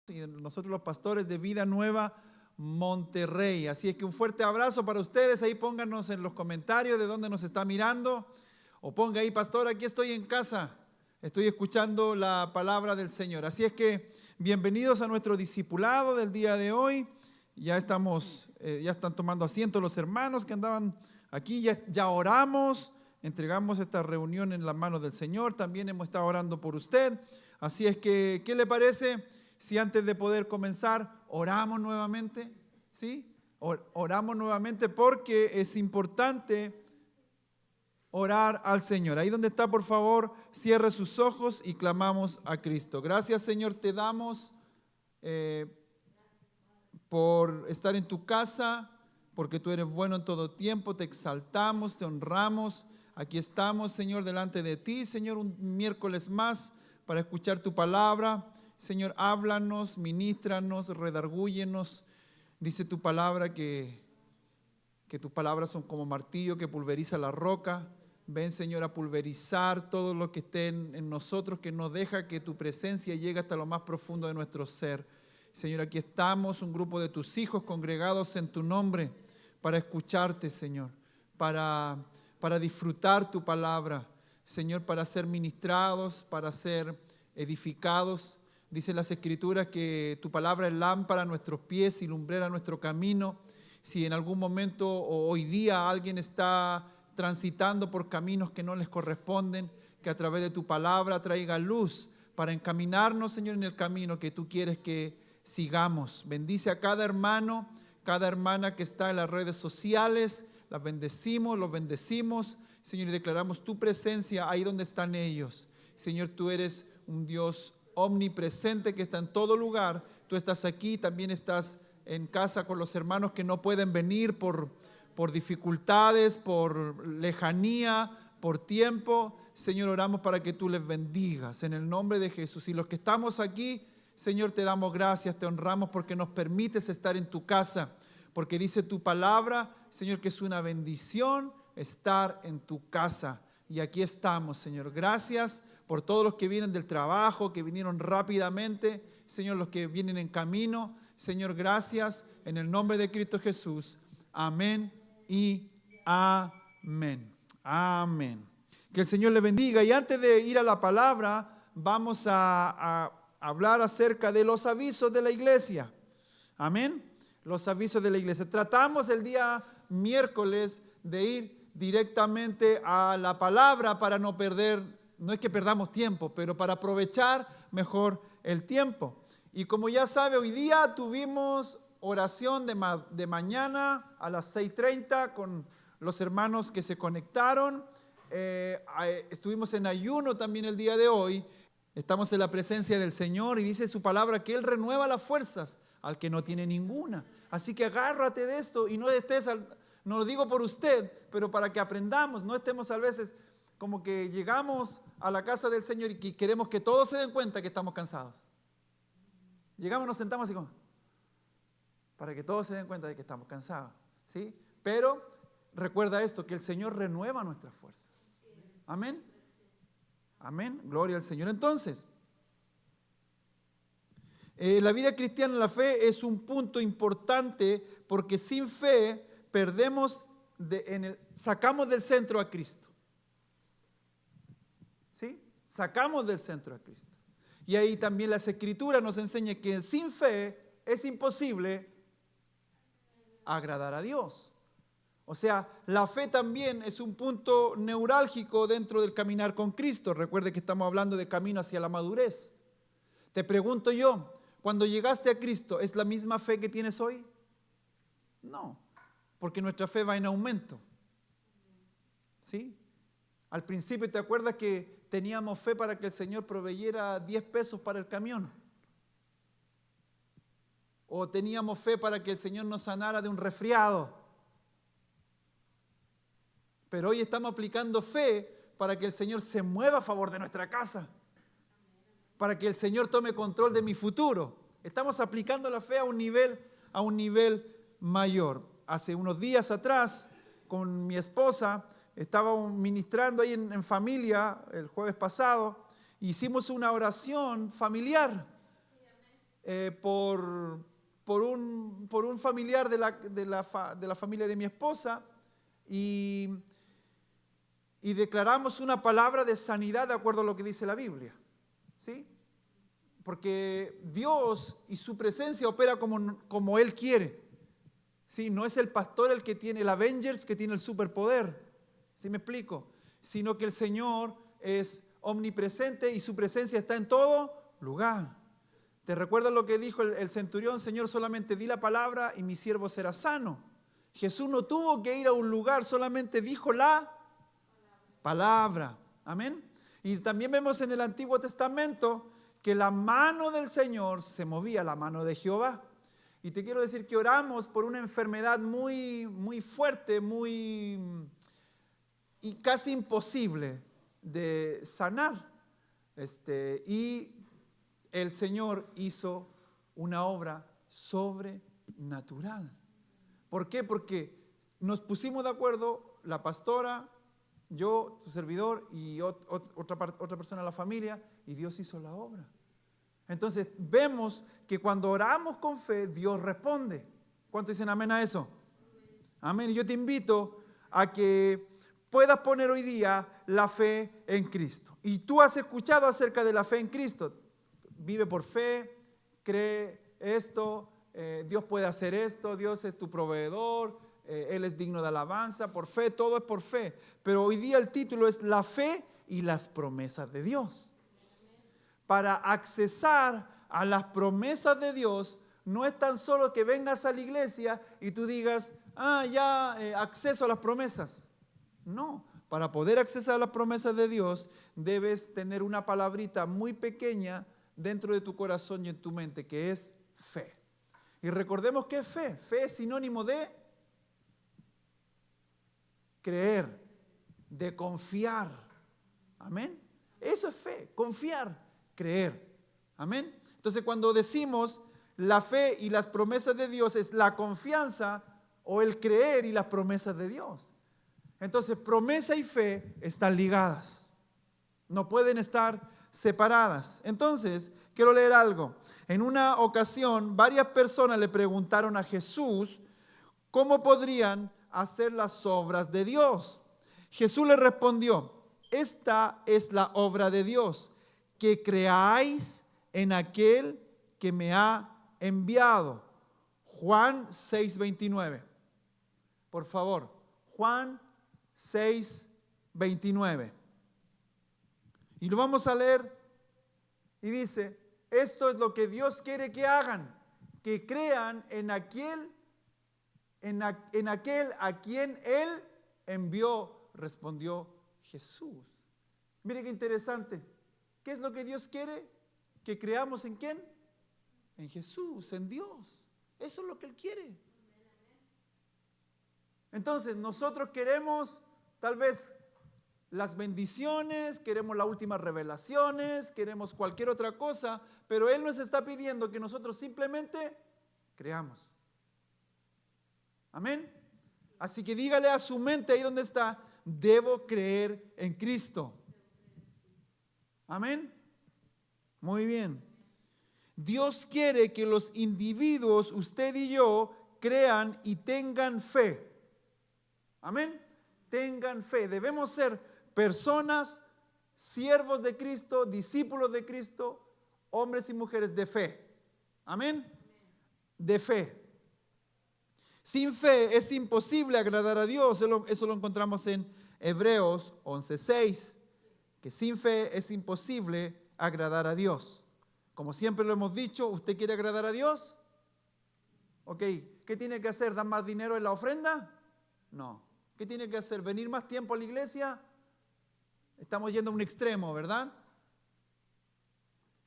y nosotros los pastores de Vida Nueva Monterrey. Así es que un fuerte abrazo para ustedes. Ahí pónganos en los comentarios de dónde nos está mirando. O ponga ahí, pastor, aquí estoy en casa. Estoy escuchando la palabra del Señor. Así es que bienvenidos a nuestro discipulado del día de hoy. Ya están tomando asiento los hermanos que andaban aquí. Ya oramos, entregamos esta reunión en las manos del Señor. También hemos estado orando por usted. Así es que, ¿qué le parece si antes de poder comenzar oramos nuevamente? ¿Sí? Oramos nuevamente porque es importante orar al Señor. Ahí donde está, por favor, cierre sus ojos y clamamos a Cristo. Gracias, Señor, te damos por estar en tu casa, porque tú eres bueno en todo tiempo. Te exaltamos, te honramos. Aquí estamos, Señor, delante de ti, Señor, un miércoles más para escuchar tu palabra. Señor, háblanos, ministranos, redargúyenos. Dice tu palabra que tus palabras son como martillo que pulveriza la roca. Ven, Señor, a pulverizar todo lo que esté en nosotros, que no deja que tu presencia llegue hasta lo más profundo de nuestro ser. Señor, aquí estamos, un grupo de tus hijos congregados en tu nombre para escucharte, Señor, para disfrutar tu palabra, Señor, para ser ministrados, para ser edificados. Dice las Escrituras que tu palabra es lámpara a nuestros pies y lumbrera a nuestro camino. Si en algún momento o hoy día alguien está transitando por caminos que no les corresponden, que a través de tu palabra traiga luz para encaminarnos, Señor, en el camino que tú quieres que sigamos. Bendice a cada hermano, cada hermana que está en las redes sociales. Las bendecimos, los bendecimos, Señor, y declaramos tu presencia ahí donde están ellos. Señor, tú eres un Dios omnipresente que está en todo lugar. Tú estás aquí, también estás en casa con los hermanos que no pueden venir por dificultades, por lejanía, por tiempo. Señor, oramos para que tú les bendigas en el nombre de Jesús. Y los que estamos aquí, Señor, te damos gracias, te honramos porque nos permites estar en tu casa, porque dice tu palabra, Señor, que es una bendición estar en tu casa. Y aquí estamos, Señor. Gracias por todos los que vienen del trabajo, que vinieron rápidamente, Señor, los que vienen en camino. Señor, gracias en el nombre de Cristo Jesús. Amén y amén. Amén. Que el Señor le bendiga. Y antes de ir a la palabra, vamos a hablar acerca de los avisos de la iglesia. Amén. Los avisos de la iglesia. Tratamos el día miércoles de ir directamente a la palabra para no perder, no es que perdamos tiempo, pero para aprovechar mejor el tiempo. Y como ya sabe, hoy día tuvimos oración de mañana a las 6:30 con los hermanos que se conectaron. Estuvimos en ayuno también el día de hoy. Estamos en la presencia del Señor y dice su palabra que Él renueva las fuerzas al que no tiene ninguna. Así que agárrate de esto y no lo digo por usted, pero para que aprendamos, no estemos a veces como que llegamos a la casa del Señor y que queremos que todos se den cuenta que estamos cansados. Llegamos, nos sentamos así como, para que todos se den cuenta de que estamos cansados, ¿sí? Pero recuerda esto, que el Señor renueva nuestras fuerzas. Amén. Amén. Gloria al Señor. Entonces, la vida cristiana, la fe es un punto importante porque sin fe perdemos, sacamos del centro a Cristo. ¿Sí? Sacamos del centro a Cristo. Y ahí también las Escrituras nos enseñan que sin fe es imposible agradar a Dios. O sea, la fe también es un punto neurálgico dentro del caminar con Cristo. Recuerde que estamos hablando de camino hacia la madurez. Te pregunto yo, cuando llegaste a Cristo, ¿es la misma fe que tienes hoy? No, porque nuestra fe va en aumento. ¿Sí? Al principio, ¿te acuerdas que teníamos fe para que el Señor proveyera 10 pesos para el camión? O teníamos fe para que el Señor nos sanara de un resfriado. Pero hoy estamos aplicando fe para que el Señor se mueva a favor de nuestra casa. Para que el Señor tome control de mi futuro. Estamos aplicando la fe a un nivel mayor. Hace unos días atrás, con mi esposa, estábamos ministrando ahí en familia el jueves pasado. Hicimos una oración familiar. por un familiar de la familia de mi esposa y declaramos una palabra de sanidad de acuerdo a lo que dice la Biblia, ¿sí? Porque Dios y su presencia opera como Él quiere, ¿sí? No es el pastor el que tiene el Avengers, que tiene el superpoder, ¿sí me explico? Sino que el Señor es omnipresente y su presencia está en todo lugar. ¿Te recuerdas lo que dijo el centurión? Señor, solamente di la palabra y mi siervo será sano. Jesús no tuvo que ir a un lugar, solamente dijo la palabra. Amén. Y también vemos en el Antiguo Testamento que la mano del Señor se movía, la mano de Jehová. Y te quiero decir que oramos por una enfermedad muy, muy fuerte, y casi imposible de sanar. Y el Señor hizo una obra sobrenatural. ¿Por qué? Porque nos pusimos de acuerdo, la pastora, yo, tu servidor y otra persona de la familia, y Dios hizo la obra. Entonces vemos que cuando oramos con fe, Dios responde. ¿Cuántos dicen amén a eso? Amén. Y yo te invito a que puedas poner hoy día la fe en Cristo. Y tú has escuchado acerca de la fe en Cristo. Vive por fe, cree esto, Dios puede hacer esto, Dios es tu proveedor, Él es digno de alabanza, por fe, todo es por fe. Pero hoy día el título es la fe y las promesas de Dios. Para accesar a las promesas de Dios, no es tan solo que vengas a la iglesia y tú digas, acceso a las promesas. No, para poder accesar a las promesas de Dios, debes tener una palabrita muy pequeña dentro de tu corazón y en tu mente, que es fe. Y recordemos que es fe. Fe es sinónimo de creer, de confiar. Amén. Eso es fe, confiar, creer. Amén. Entonces cuando decimos la fe y las promesas de Dios, es la confianza o el creer y las promesas de Dios. Entonces promesa y fe están ligadas. No pueden estar separadas. Entonces, quiero leer algo. En una ocasión, varias personas le preguntaron a Jesús cómo podrían hacer las obras de Dios. Jesús les respondió, esta es la obra de Dios, que creáis en aquel que me ha enviado. Juan 6:29. Por favor, Juan 6:29. Y lo vamos a leer y dice, esto es lo que Dios quiere que hagan, que crean en aquel a quien Él envió, respondió Jesús. Mire qué interesante. ¿Qué es lo que Dios quiere? Que creamos en ¿quién? En Jesús, en Dios. Eso es lo que Él quiere. Entonces nosotros queremos tal vez las bendiciones, queremos las últimas revelaciones, queremos cualquier otra cosa, pero Él nos está pidiendo que nosotros simplemente creamos. Amén. Así que dígale a su mente ahí donde está, debo creer en Cristo. Amén. Muy bien. Dios quiere que los individuos, usted y yo, crean y tengan fe. Amén. Tengan fe. Debemos ser personas, siervos de Cristo, discípulos de Cristo, hombres y mujeres de fe. Amén. De fe. Sin fe es imposible agradar a Dios. Eso lo encontramos en Hebreos 11:6. Que sin fe es imposible agradar a Dios. Como siempre lo hemos dicho, ¿usted quiere agradar a Dios? Ok, ¿qué tiene que hacer? ¿Dar más dinero en la ofrenda? No. ¿Qué tiene que hacer? ¿Venir más tiempo a la iglesia? Estamos yendo a un extremo, ¿verdad?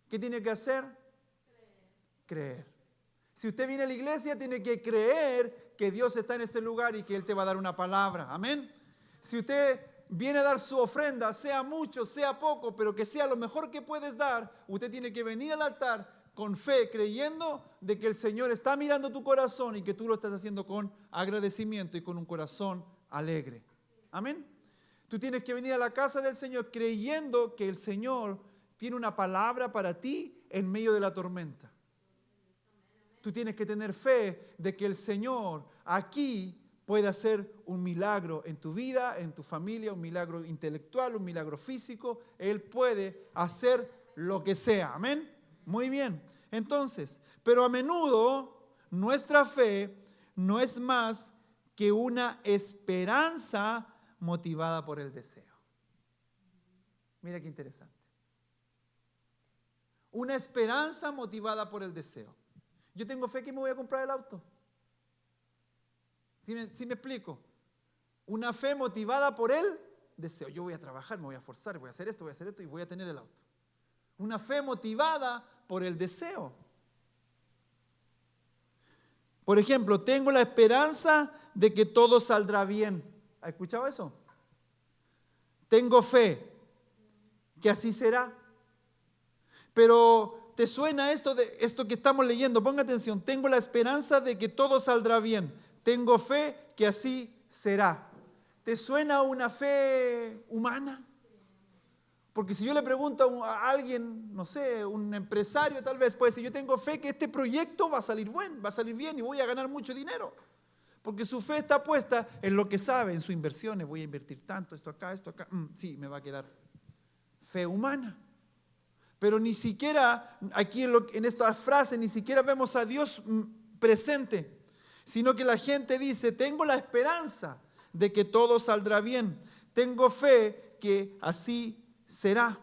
¿Qué tiene que hacer? Creer. Si usted viene a la iglesia, tiene que creer que Dios está en este lugar y que Él te va a dar una palabra. Amén. Si usted viene a dar su ofrenda, sea mucho, sea poco, pero que sea lo mejor que puedes dar, usted tiene que venir al altar con fe, creyendo de que el Señor está mirando tu corazón y que tú lo estás haciendo con agradecimiento y con un corazón alegre. Amén. Tú tienes que venir a la casa del Señor creyendo que el Señor tiene una palabra para ti en medio de la tormenta. Tú tienes que tener fe de que el Señor aquí puede hacer un milagro en tu vida, en tu familia, un milagro intelectual, un milagro físico. Él puede hacer lo que sea. Amén. Muy bien. Entonces, pero a menudo nuestra fe no es más que una esperanza motivada por el deseo. Mira qué interesante. Una esperanza motivada por el deseo. Yo tengo fe que me voy a comprar el auto. ¿Sí me explico? Una fe motivada por el deseo. Yo voy a trabajar, me voy a esforzar, voy a hacer esto y voy a tener el auto. Una fe motivada por el deseo. Por ejemplo, tengo la esperanza de que todo saldrá bien. ¿Has escuchado eso? Tengo fe que así será. Pero ¿te suena esto que estamos leyendo? Ponga atención. Tengo la esperanza de que todo saldrá bien. Tengo fe que así será. ¿Te suena una fe humana? Porque si yo le pregunto a alguien, no sé, un empresario tal vez, puede decir, yo tengo fe que este proyecto va a salir bien y voy a ganar mucho dinero. Porque su fe está puesta en lo que sabe, en sus inversiones. Voy a invertir tanto, esto acá. Sí, me va a quedar fe humana. Pero ni siquiera, aquí en esta frase, ni siquiera vemos a Dios presente, sino que la gente dice, tengo la esperanza de que todo saldrá bien. Tengo fe que así será.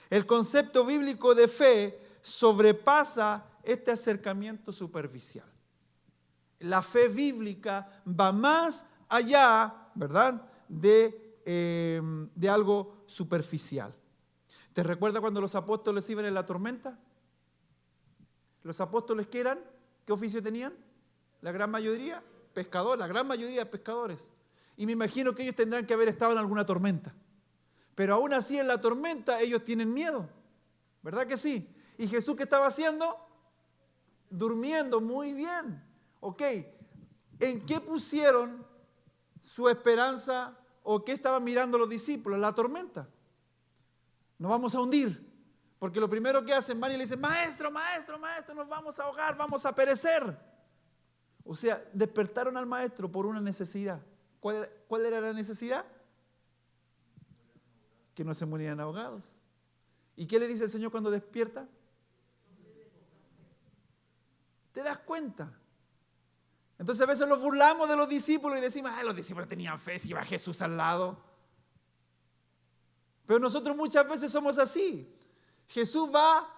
El concepto bíblico de fe sobrepasa este acercamiento superficial. La fe bíblica va más allá, ¿verdad?, de algo superficial. ¿Te recuerdas cuando los apóstoles iban en la tormenta? ¿Los apóstoles qué eran? ¿Qué oficio tenían? La gran mayoría, pescadores, la gran mayoría de pescadores. Y me imagino que ellos tendrán que haber estado en alguna tormenta. Pero aún así en la tormenta ellos tienen miedo. ¿Verdad que sí? ¿Y Jesús qué estaba haciendo? Durmiendo, muy bien. Ok, ¿en qué pusieron su esperanza o qué estaban mirando los discípulos? La tormenta. Nos vamos a hundir. Porque lo primero que hacen, van y le dicen, maestro, nos vamos a ahogar, vamos a perecer. O sea, despertaron al maestro por una necesidad. ¿Cuál era la necesidad? Que no se murieran ahogados. ¿Y qué le dice el Señor cuando despierta? ¿Te das cuenta? Entonces a veces nos burlamos de los discípulos y decimos, los discípulos tenían fe, si iba Jesús al lado. Pero nosotros muchas veces somos así. Jesús va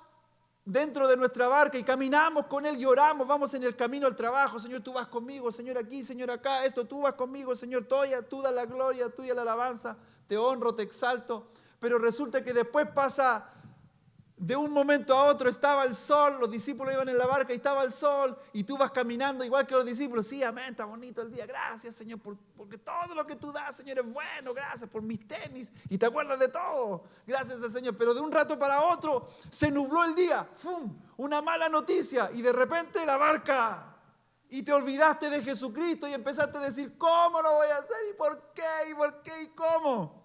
dentro de nuestra barca y caminamos con Él, lloramos, vamos en el camino al trabajo. Señor, tú vas conmigo, Señor aquí, Señor acá, esto tú vas conmigo, Señor, tú da la gloria, tuya la alabanza, te honro, te exalto. Pero resulta que después pasa, de un momento a otro estaba el sol, los discípulos iban en la barca y estaba el sol, y tú vas caminando igual que los discípulos. Sí, amén, está bonito el día, gracias Señor, porque todo lo que tú das, Señor, es bueno, gracias por mis tenis, y te acuerdas de todo, gracias al Señor. Pero de un rato para otro se nubló el día, ¡fum!, una mala noticia, y de repente la barca, y te olvidaste de Jesucristo y empezaste a decir, ¿cómo lo voy a hacer? ¿Y por qué? ¿Y por qué? ¿Y cómo?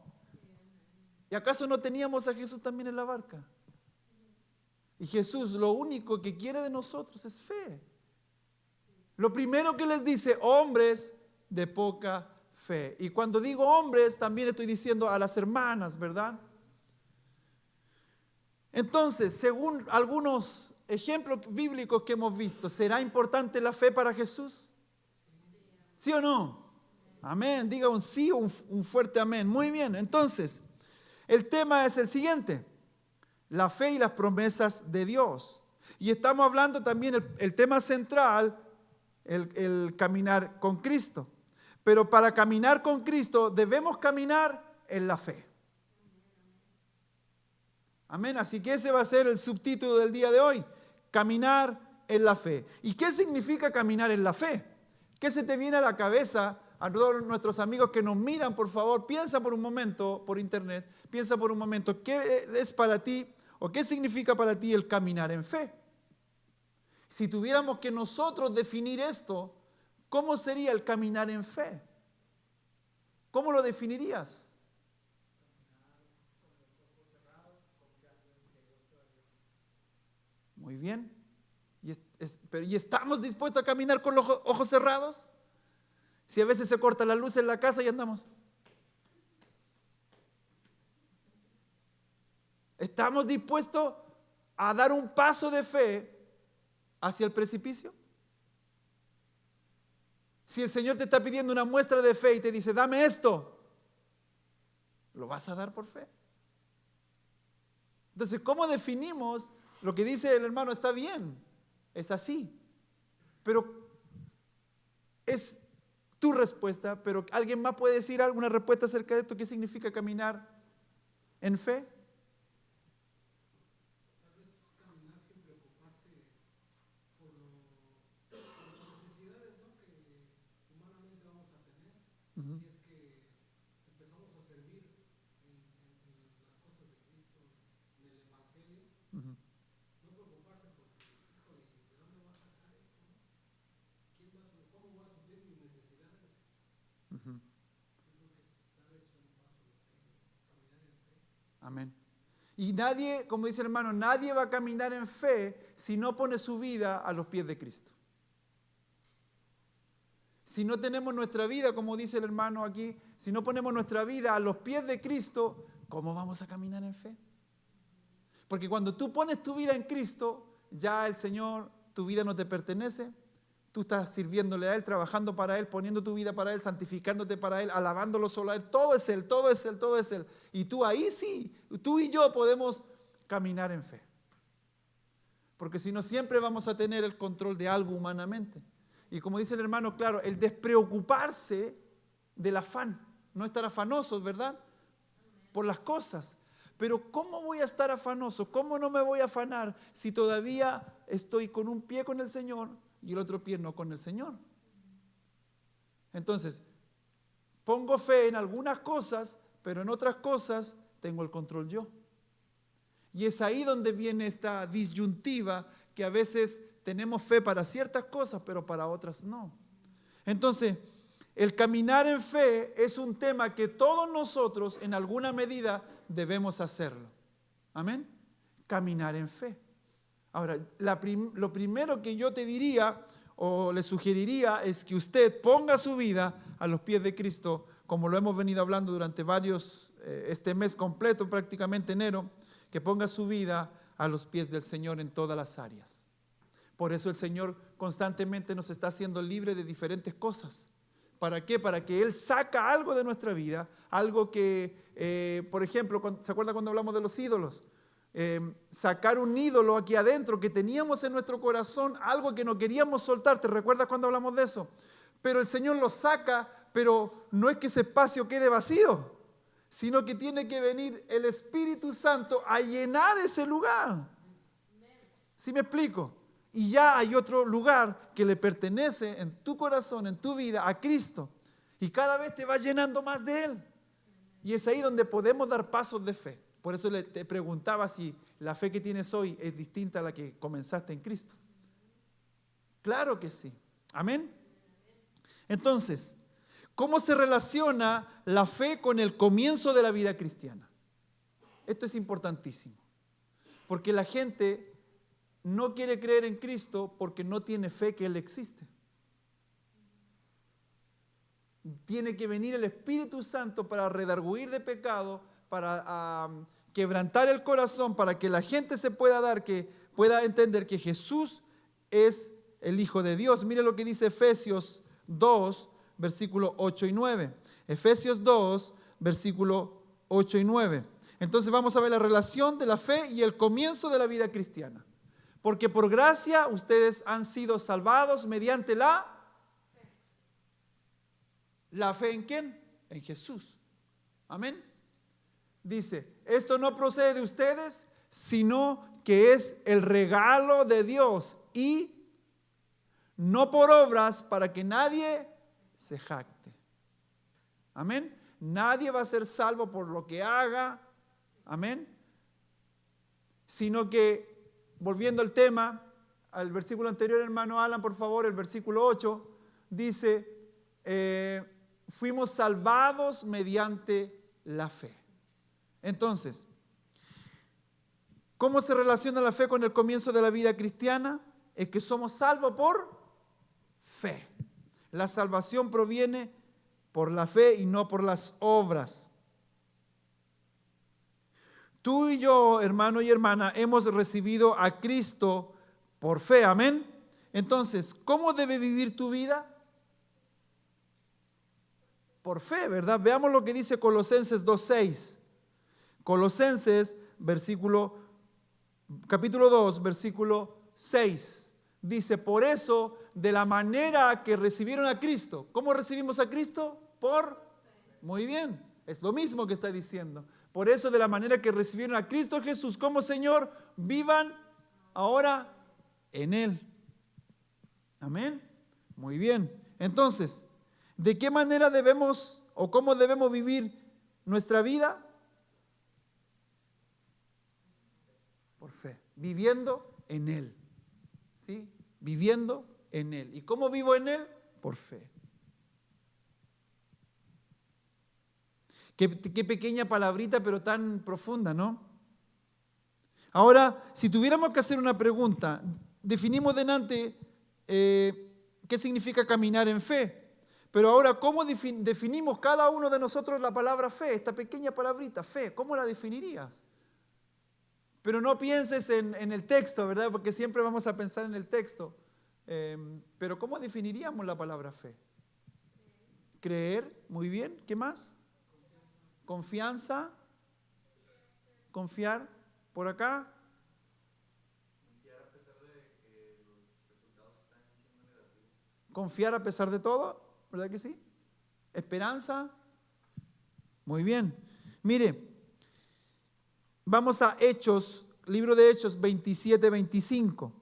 ¿Y acaso no teníamos a Jesús también en la barca? Y Jesús lo único que quiere de nosotros es fe. Lo primero que les dice, hombres de poca fe. Y cuando digo hombres, también estoy diciendo a las hermanas, ¿verdad? Entonces, según algunos ejemplos bíblicos que hemos visto, ¿será importante la fe para Jesús? ¿Sí o no? Amén. Diga un sí o un fuerte amén. Muy bien. Entonces, el tema es el siguiente. La fe y las promesas de Dios. Y estamos hablando también, el tema central, el caminar con Cristo. Pero para caminar con Cristo debemos caminar en la fe. Amén. Así que ese va a ser el subtítulo del día de hoy. Caminar en la fe. ¿Y qué significa caminar en la fe? ¿Qué se te viene a la cabeza? A todos nuestros amigos que nos miran, por favor, piensa por un momento por internet, piensa por un momento, ¿qué es para ti o qué significa para ti el caminar en fe? Si tuviéramos que nosotros definir esto, ¿cómo sería el caminar en fe? ¿Cómo lo definirías? Muy bien. ¿Y estamos dispuestos a caminar con los ojos cerrados? Si a veces se corta la luz en la casa y andamos. ¿Estamos dispuestos a dar un paso de fe hacia el precipicio? Si el Señor te está pidiendo una muestra de fe y te dice, dame esto, ¿lo vas a dar por fe? Entonces, ¿cómo definimos lo que dice el hermano? Está bien, es así, pero es tu respuesta, pero ¿alguien más puede decir alguna respuesta acerca de esto? ¿Qué significa caminar en fe? Uh-huh. Si es que empezamos a servir en las cosas de Cristo, en el Evangelio, Uh-huh. no preocuparse porque, híjole, ¿de dónde va a sacar esto? ¿No? ¿Cómo voy a suplir mis necesidades? Uh-huh. Yo creo que es dar eso un paso de fe, caminar en fe. Amén. Y nadie, como dice el hermano, nadie va a caminar en fe si no pone su vida a los pies de Cristo. Si no tenemos nuestra vida, como dice el hermano aquí, si no ponemos nuestra vida a los pies de Cristo, ¿cómo vamos a caminar en fe? Porque cuando tú pones tu vida en Cristo, ya el Señor, tu vida no te pertenece, tú estás sirviéndole a Él, trabajando para Él, poniendo tu vida para Él, santificándote para Él, alabándolo solo a Él, todo es Él, todo es Él, todo es Él. Y tú ahí sí, tú y yo podemos caminar en fe. Porque si no, siempre vamos a tener el control de algo humanamente. Y como dice el hermano, claro, el despreocuparse del afán, no estar afanosos, ¿verdad? Por las cosas. Pero ¿cómo voy a estar afanoso? ¿Cómo no me voy a afanar si todavía estoy con un pie con el Señor y el otro pie no con el Señor? Entonces, pongo fe en algunas cosas, pero en otras cosas tengo el control yo. Y es ahí donde viene esta disyuntiva que a veces tenemos fe para ciertas cosas, pero para otras no. Entonces, el caminar en fe es un tema que todos nosotros en alguna medida debemos hacerlo. Amén. Caminar en fe. Ahora, lo primero que yo te diría o le sugeriría es que usted ponga su vida a los pies de Cristo, como lo hemos venido hablando durante este mes completo, prácticamente enero, que ponga su vida a los pies del Señor en todas las áreas. Por eso el Señor constantemente nos está haciendo libre de diferentes cosas. ¿Para qué? Para que Él saca algo de nuestra vida, algo que, por ejemplo, ¿se acuerda cuando hablamos de los ídolos? Sacar un ídolo aquí adentro que teníamos en nuestro corazón, algo que no queríamos soltar. ¿Te recuerdas cuando hablamos de eso? Pero el Señor lo saca, pero no es que ese espacio quede vacío, sino que tiene que venir el Espíritu Santo a llenar ese lugar. ¿Sí me explico? Y ya hay otro lugar que le pertenece en tu corazón, en tu vida, a Cristo. Y cada vez te va llenando más de Él. Y es ahí donde podemos dar pasos de fe. Por eso te preguntaba si la fe que tienes hoy es distinta a la que comenzaste en Cristo. Claro que sí. Amén. Entonces, ¿cómo se relaciona la fe con el comienzo de la vida cristiana? Esto es importantísimo. Porque la gente no quiere creer en Cristo porque no tiene fe que Él existe. Tiene que venir el Espíritu Santo para redarguir de pecado, para quebrantar el corazón, para que la gente se pueda entender que Jesús es el Hijo de Dios. Mire lo que dice Efesios 2, versículos 8 y 9. Efesios 2, versículos 8 y 9. Entonces vamos a ver la relación de la fe y el comienzo de la vida cristiana. Porque por gracia ustedes han sido salvados mediante la fe. ¿En quién? En Jesús. Amén. Dice, esto no procede de ustedes, sino que es el regalo de Dios y no por obras para que nadie se jacte. Amén. Nadie va a ser salvo por lo que haga. Amén. Sino que, volviendo al tema, al versículo anterior, hermano Alan, por favor, el versículo 8, dice, fuimos salvados mediante la fe. Entonces, ¿cómo se relaciona la fe con el comienzo de la vida cristiana? es que somos salvos por fe. La salvación proviene por la fe y no por las obras. Tú y yo, hermano y hermana, hemos recibido a Cristo por fe, amén. Entonces, ¿cómo debe vivir tu vida? Por fe, ¿verdad? Veamos lo que dice Colosenses 2:6. Colosenses, capítulo 2, versículo 6. Dice, por eso, de la manera que recibieron a Cristo. ¿Cómo recibimos a Cristo? Por. Muy bien, es lo mismo que está diciendo. Por eso, de la manera que recibieron a Cristo Jesús como Señor, vivan ahora en Él. Amén. Muy bien. Entonces, ¿de qué manera debemos o cómo debemos vivir nuestra vida? Por fe, viviendo en Él. ¿Sí? Viviendo en Él. ¿Y cómo vivo en Él? Por fe. Qué pequeña palabrita, pero tan profunda, ¿no? Ahora, si tuviéramos que hacer una pregunta, definimos delante qué significa caminar en fe. Pero ahora, ¿cómo definimos cada uno de nosotros la palabra fe? Esta pequeña palabrita, fe, ¿cómo la definirías? Pero no pienses en el texto, ¿verdad? Porque siempre vamos a pensar en el texto. Pero ¿cómo definiríamos la palabra fe? Creer, muy bien. ¿Qué más? Confianza. Confiar. Por acá. Confiar a pesar de que los resultados están siendo negativos. Confiar a pesar de todo, ¿verdad que sí? Esperanza. Muy bien. Mire, vamos a Hechos, libro de Hechos 27-25.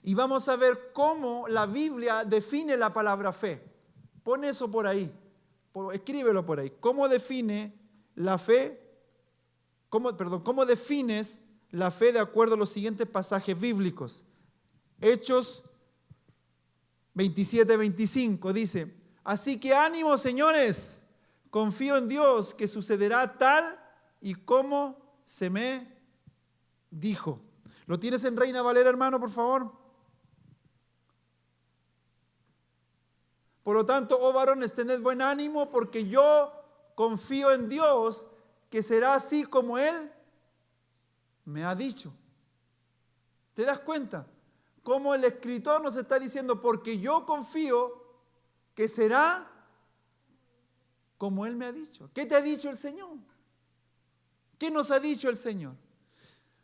Y vamos a ver cómo la Biblia define la palabra fe. Pon eso por ahí, escríbelo por ahí. ¿Cómo define la fe? ¿Cómo defines la fe de acuerdo a los siguientes pasajes bíblicos? Hechos 27-25 dice, así que ánimo, señores, confío en Dios que sucederá tal y como se me dijo. ¿Lo tienes en Reina Valera, hermano, por favor? Por lo tanto, oh varones, tened buen ánimo, porque yo confío en Dios que será así como Él me ha dicho. ¿Te das cuenta? Como el escritor nos está diciendo, porque yo confío que será como Él me ha dicho. ¿Qué te ha dicho el Señor? ¿Qué nos ha dicho el Señor?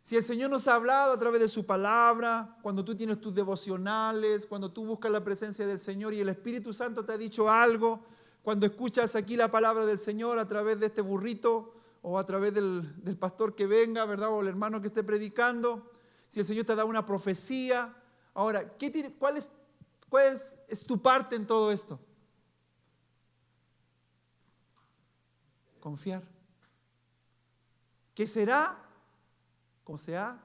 Si el Señor nos ha hablado a través de su palabra, cuando tú tienes tus devocionales, cuando tú buscas la presencia del Señor y el Espíritu Santo te ha dicho algo, cuando escuchas aquí la palabra del Señor a través de este burrito o a través del pastor que venga, ¿verdad? O el hermano que esté predicando, si el Señor te da una profecía. Ahora, ¿cuál es tu parte en todo esto? Confiar. ¿Qué será? Como sea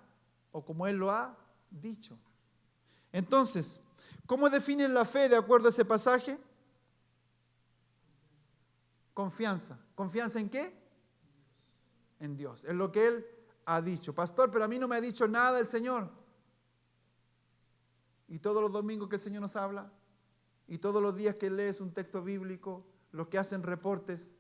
o como Él lo ha dicho. Entonces, ¿cómo definen la fe de acuerdo a ese pasaje? Confianza. ¿Confianza en qué? En Dios, en lo que Él ha dicho. Pastor, pero a mí no me ha dicho nada el Señor. Y todos los domingos que el Señor nos habla, y todos los días que lees un texto bíblico, los que hacen reportes,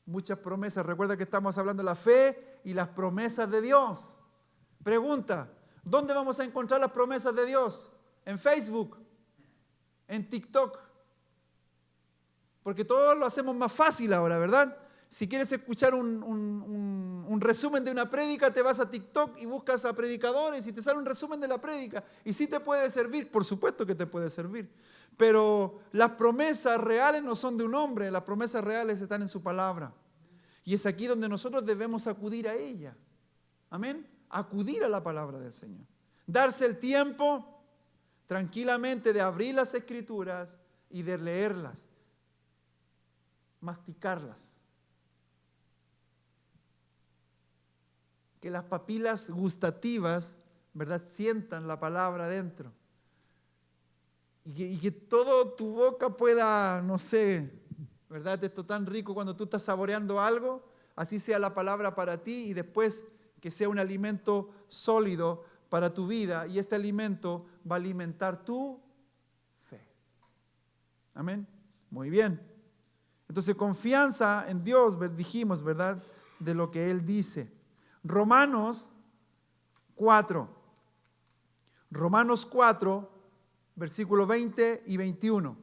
muchas promesas. Recuerda que estamos hablando de la fe y las promesas de Dios. Pregunta, ¿dónde vamos a encontrar las promesas de Dios? ¿En Facebook? ¿En TikTok? Porque todo lo hacemos más fácil ahora, ¿verdad? Si quieres escuchar un resumen de una prédica, te vas a TikTok y buscas a predicadores y te sale un resumen de la prédica. Y sí te puede servir, por supuesto que te puede servir. Pero las promesas reales no son de un hombre, las promesas reales están en su palabra. Y es aquí donde nosotros debemos acudir a ella. Amén. Acudir a la palabra del Señor. Darse el tiempo tranquilamente de abrir las Escrituras y de leerlas. Masticarlas. Que las papilas gustativas, ¿verdad?, sientan la palabra dentro. Y que todo tu boca pueda, no sé, ¿verdad? Esto tan rico cuando tú estás saboreando algo, así sea la palabra para ti y después que sea un alimento sólido para tu vida, y este alimento va a alimentar tu fe. Amén. Muy bien. Entonces, confianza en Dios, dijimos, ¿verdad? De lo que Él dice. Romanos 4. Romanos 4, versículo 20 y 21.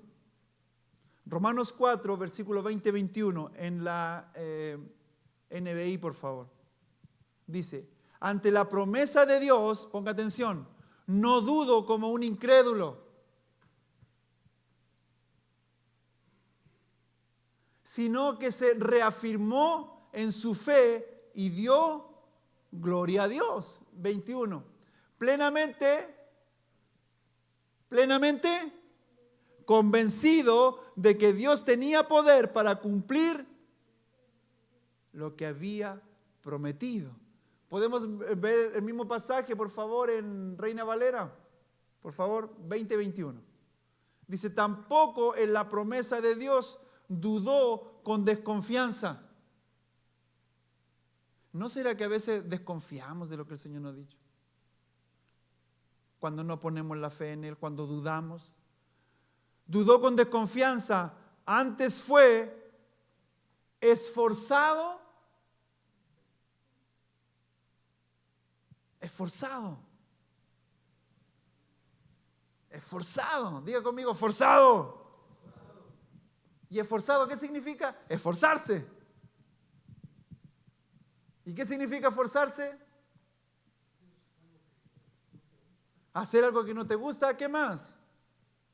Romanos 4, versículo 20 y 21, en la NBI, por favor. Dice, ante la promesa de Dios, ponga atención, no dudo como un incrédulo, sino que se reafirmó en su fe y dio gloria a Dios. 21. Plenamente convencido de que Dios tenía poder para cumplir lo que había prometido. ¿Podemos ver el mismo pasaje, por favor, en Reina Valera? Por favor, 20-21. Dice, tampoco en la promesa de Dios dudó con desconfianza. ¿No será que a veces desconfiamos de lo que el Señor nos ha dicho? Cuando no ponemos la fe en Él, cuando dudamos. Dudó con desconfianza, antes fue esforzado. Esforzado, diga conmigo, esforzado. ¿Y esforzado qué significa? Esforzarse. ¿Y qué significa esforzarse? Hacer algo que no te gusta, ¿qué más?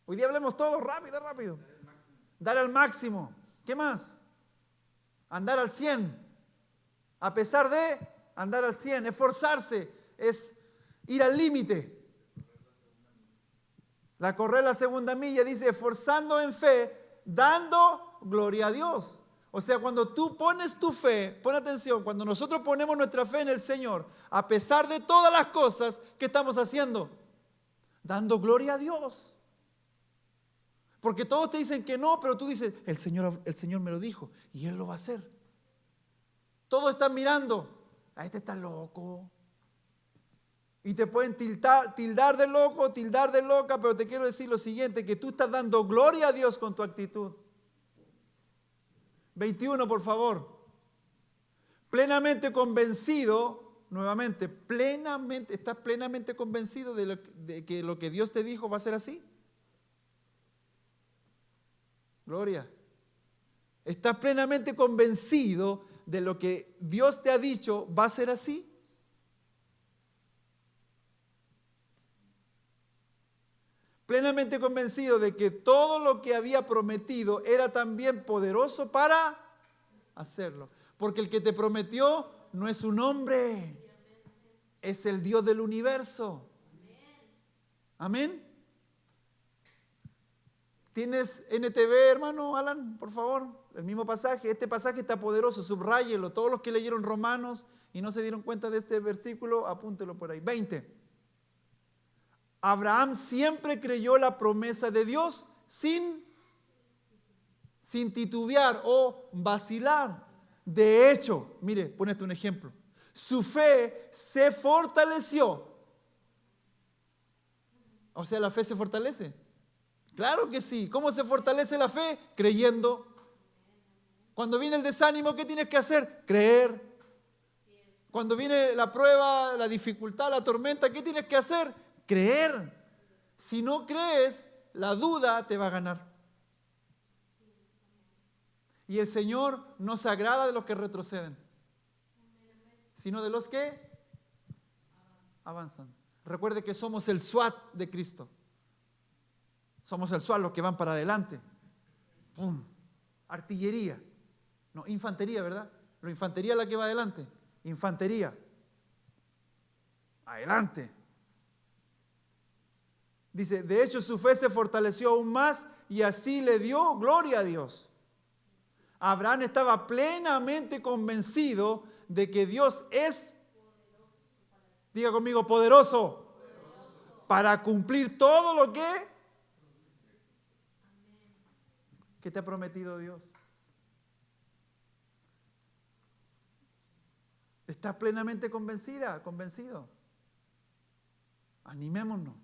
Hoy día hablemos todos rápido. Dar al máximo. ¿Qué más? Andar al 100. A pesar de andar al 100, esforzarse es ir al límite. La correr la segunda milla dice, esforzando en fe, dando gloria a Dios. O sea, cuando tú pones tu fe, pon atención, cuando nosotros ponemos nuestra fe en el Señor, a pesar de todas las cosas que estamos haciendo, dando gloria a Dios. Porque todos te dicen que no, pero tú dices, el Señor me lo dijo y Él lo va a hacer. Todos están mirando, a este está loco. Y te pueden tildar de loco, tildar de loca, pero te quiero decir lo siguiente, que tú estás dando gloria a Dios con tu actitud. 21, por favor. Plenamente convencido, nuevamente, ¿estás plenamente convencido de que lo que Dios te dijo va a ser así? Gloria. ¿Estás plenamente convencido de lo que Dios te ha dicho va a ser así? Plenamente convencido de que todo lo que había prometido era también poderoso para hacerlo. Porque el que te prometió no es un hombre, es el Dios del universo. Amén. ¿Tienes NTV, hermano Alan? Por favor, el mismo pasaje. Este pasaje está poderoso, subráyelo. Todos los que leyeron Romanos y no se dieron cuenta de este versículo, apúntelo por ahí. 20. Abraham siempre creyó la promesa de Dios sin titubear o vacilar. De hecho, mire, ponete un ejemplo. Su fe se fortaleció. O sea, la fe se fortalece. Claro que sí. ¿Cómo se fortalece la fe? Creyendo. Cuando viene el desánimo, ¿qué tienes que hacer? Creer. Cuando viene la prueba, la dificultad, la tormenta, ¿qué tienes que hacer? Creer. Si no crees, la duda te va a ganar. Y el Señor no se agrada de los que retroceden, sino de los que avanzan. Recuerde que somos el SWAT de Cristo. Somos el SWAT, los que van para adelante. ¡Pum! Artillería. No, infantería, ¿verdad? La infantería es la que va adelante. Infantería. Adelante. Dice, de hecho su fe se fortaleció aún más y así le dio gloria a Dios. Abraham estaba plenamente convencido de que Dios es, diga conmigo, poderoso, para cumplir todo lo que te ha prometido Dios. ¿Estás plenamente convencida, convencido? Animémonos.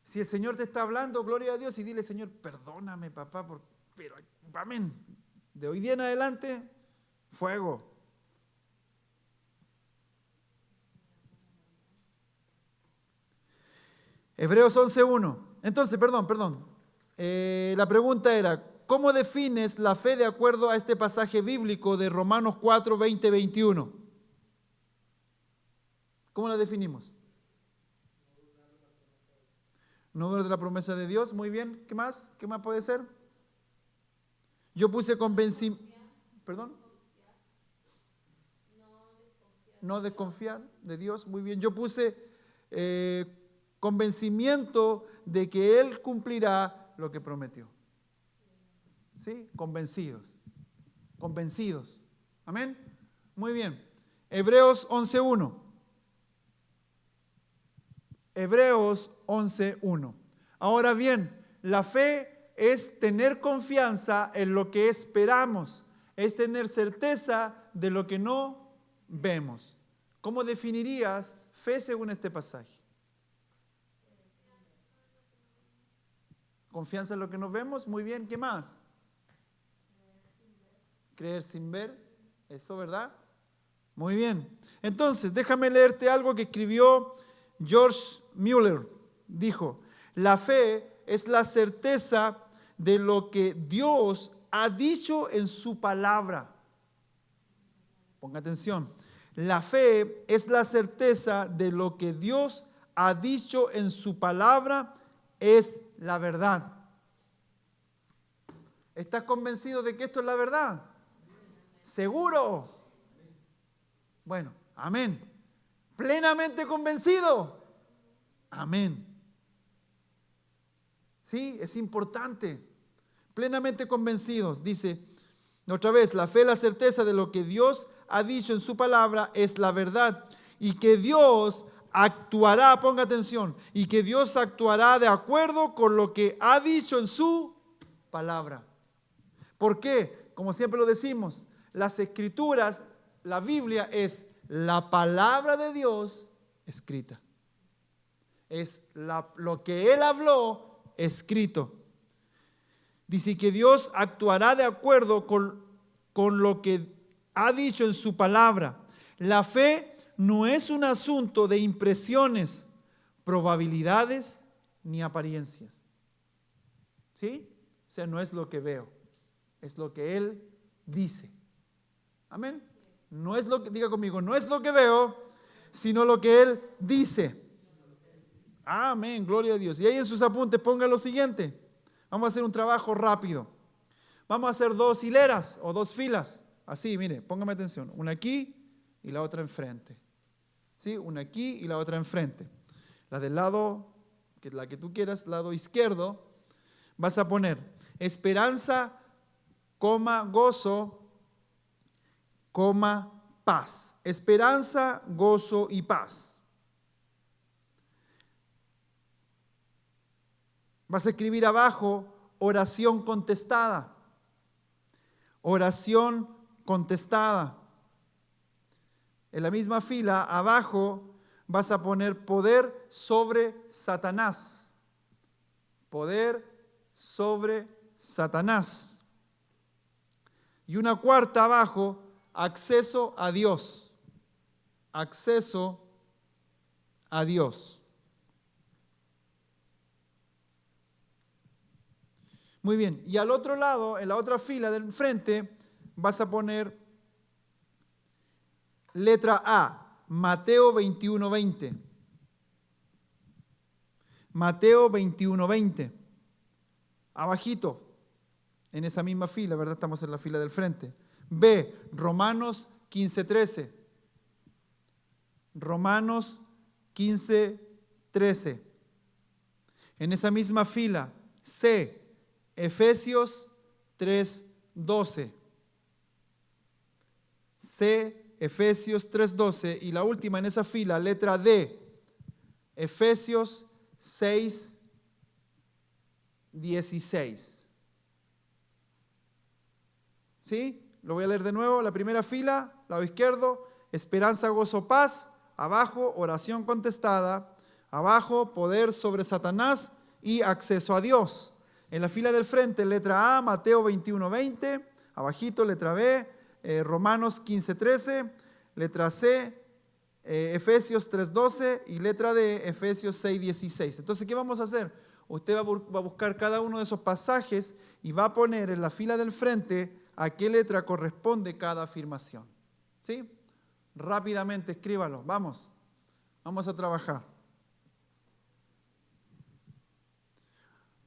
Si el Señor te está hablando, gloria a Dios, y dile, Señor, perdóname, papá, pero amén. De hoy día en adelante, fuego. Hebreos 11:1. Entonces, perdón. La pregunta era, ¿cómo defines la fe de acuerdo a este pasaje bíblico de Romanos 4, 20, 21? ¿Cómo la definimos? No dudar de la promesa de Dios. Muy bien. ¿Qué más? ¿Qué más puede ser? Yo puse convencimiento. ¿Perdón? No desconfiar de Dios. Muy bien. Yo puse convencimiento de que Él cumplirá lo que prometió. ¿Sí? Convencidos. Convencidos. Amén. Muy bien. Hebreos 11:1. Hebreos 11:1. Ahora bien, la fe es tener confianza en lo que esperamos, es tener certeza de lo que no vemos. ¿Cómo definirías fe según este pasaje? Confianza en lo que no vemos, muy bien, ¿qué más? Creer sin ver, eso, ¿verdad? Muy bien. Entonces, déjame leerte algo que escribió George Mueller. Dijo, la fe es la certeza de lo que Dios ha dicho en su palabra. Ponga atención. La fe es la certeza de lo que Dios ha dicho en su palabra, es la verdad. ¿Estás convencido de que esto es la verdad? ¿Seguro? Bueno, amén. ¿Plenamente convencido? Amén. Sí, es importante. Plenamente convencidos. Dice, otra vez, la fe, la certeza de lo que Dios ha dicho en su palabra es la verdad. Y que Dios actuará, ponga atención, y que Dios actuará de acuerdo con lo que ha dicho en su palabra. ¿Por qué? Como siempre lo decimos, las escrituras, la Biblia es la palabra de Dios escrita. Es lo que Él habló escrito. Dice que Dios actuará de acuerdo con lo que ha dicho en su palabra. La fe no es un asunto de impresiones, probabilidades ni apariencias. ¿Sí? O sea, no es lo que veo, es lo que Él dice. Amén. No es lo que, diga conmigo, no es lo que veo, sino lo que Él dice. Amén, gloria a Dios. Y ahí en sus apuntes ponga lo siguiente. Vamos a hacer un trabajo rápido. Vamos a hacer 2 hileras o 2 filas. Así, mire, póngame atención. Una aquí y la otra enfrente. ¿Sí? Una aquí y la otra enfrente. La del lado, la que tú quieras, lado izquierdo, vas a poner esperanza, gozo, paz. Esperanza, gozo y paz. Vas a escribir abajo oración contestada. Oración contestada. En la misma fila, abajo, vas a poner poder sobre Satanás. Poder sobre Satanás. Y una cuarta abajo, acceso a Dios. Acceso a Dios. Muy bien, y al otro lado, en la otra fila del frente, vas a poner letra A, Mateo 21:20. Mateo 21:20. Abajito, en esa misma fila, ¿verdad? Estamos en la fila del frente. B, Romanos 15:13. Romanos 15:13. En esa misma fila, C, Efesios 3:12. C, Efesios 3:12. Y la última en esa fila, letra D, Efesios 6:16. ¿Sí? Lo voy a leer de nuevo. La primera fila, lado izquierdo, esperanza, gozo, paz. Abajo, oración contestada. Abajo, poder sobre Satanás y acceso a Dios. En la fila del frente, letra A, Mateo 21:20. Abajito, letra B, Romanos 15:13. Letra C, Efesios 3:12. Y letra D, Efesios 6:16. Entonces, ¿qué vamos a hacer? Usted va a buscar cada uno de esos pasajes y va a poner en la fila del frente a qué letra corresponde cada afirmación. ¿Sí? Rápidamente, escríbalo. Vamos a trabajar.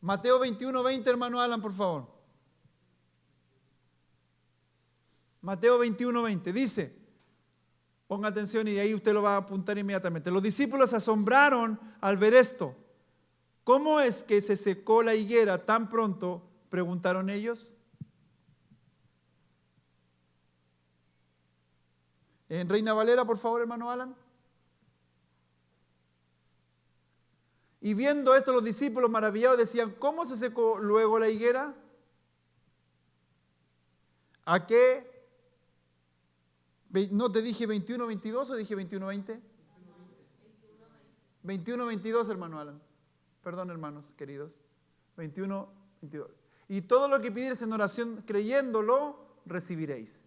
Mateo 21:20, hermano Alan, por favor. Mateo 21:20 dice, ponga atención y ahí usted lo va a apuntar inmediatamente. Los discípulos se asombraron al ver esto. ¿Cómo es que se secó la higuera tan pronto? Preguntaron ellos. En Reina Valera, por favor, hermano Alan. Y viendo esto, los discípulos maravillados decían, ¿cómo se secó luego la higuera? ¿A qué? ¿No te dije 21:22 o dije 21:20? 21:22, hermano Alan. Perdón, hermanos queridos. 21:22. Y todo lo que pidieres en oración creyéndolo, recibiréis.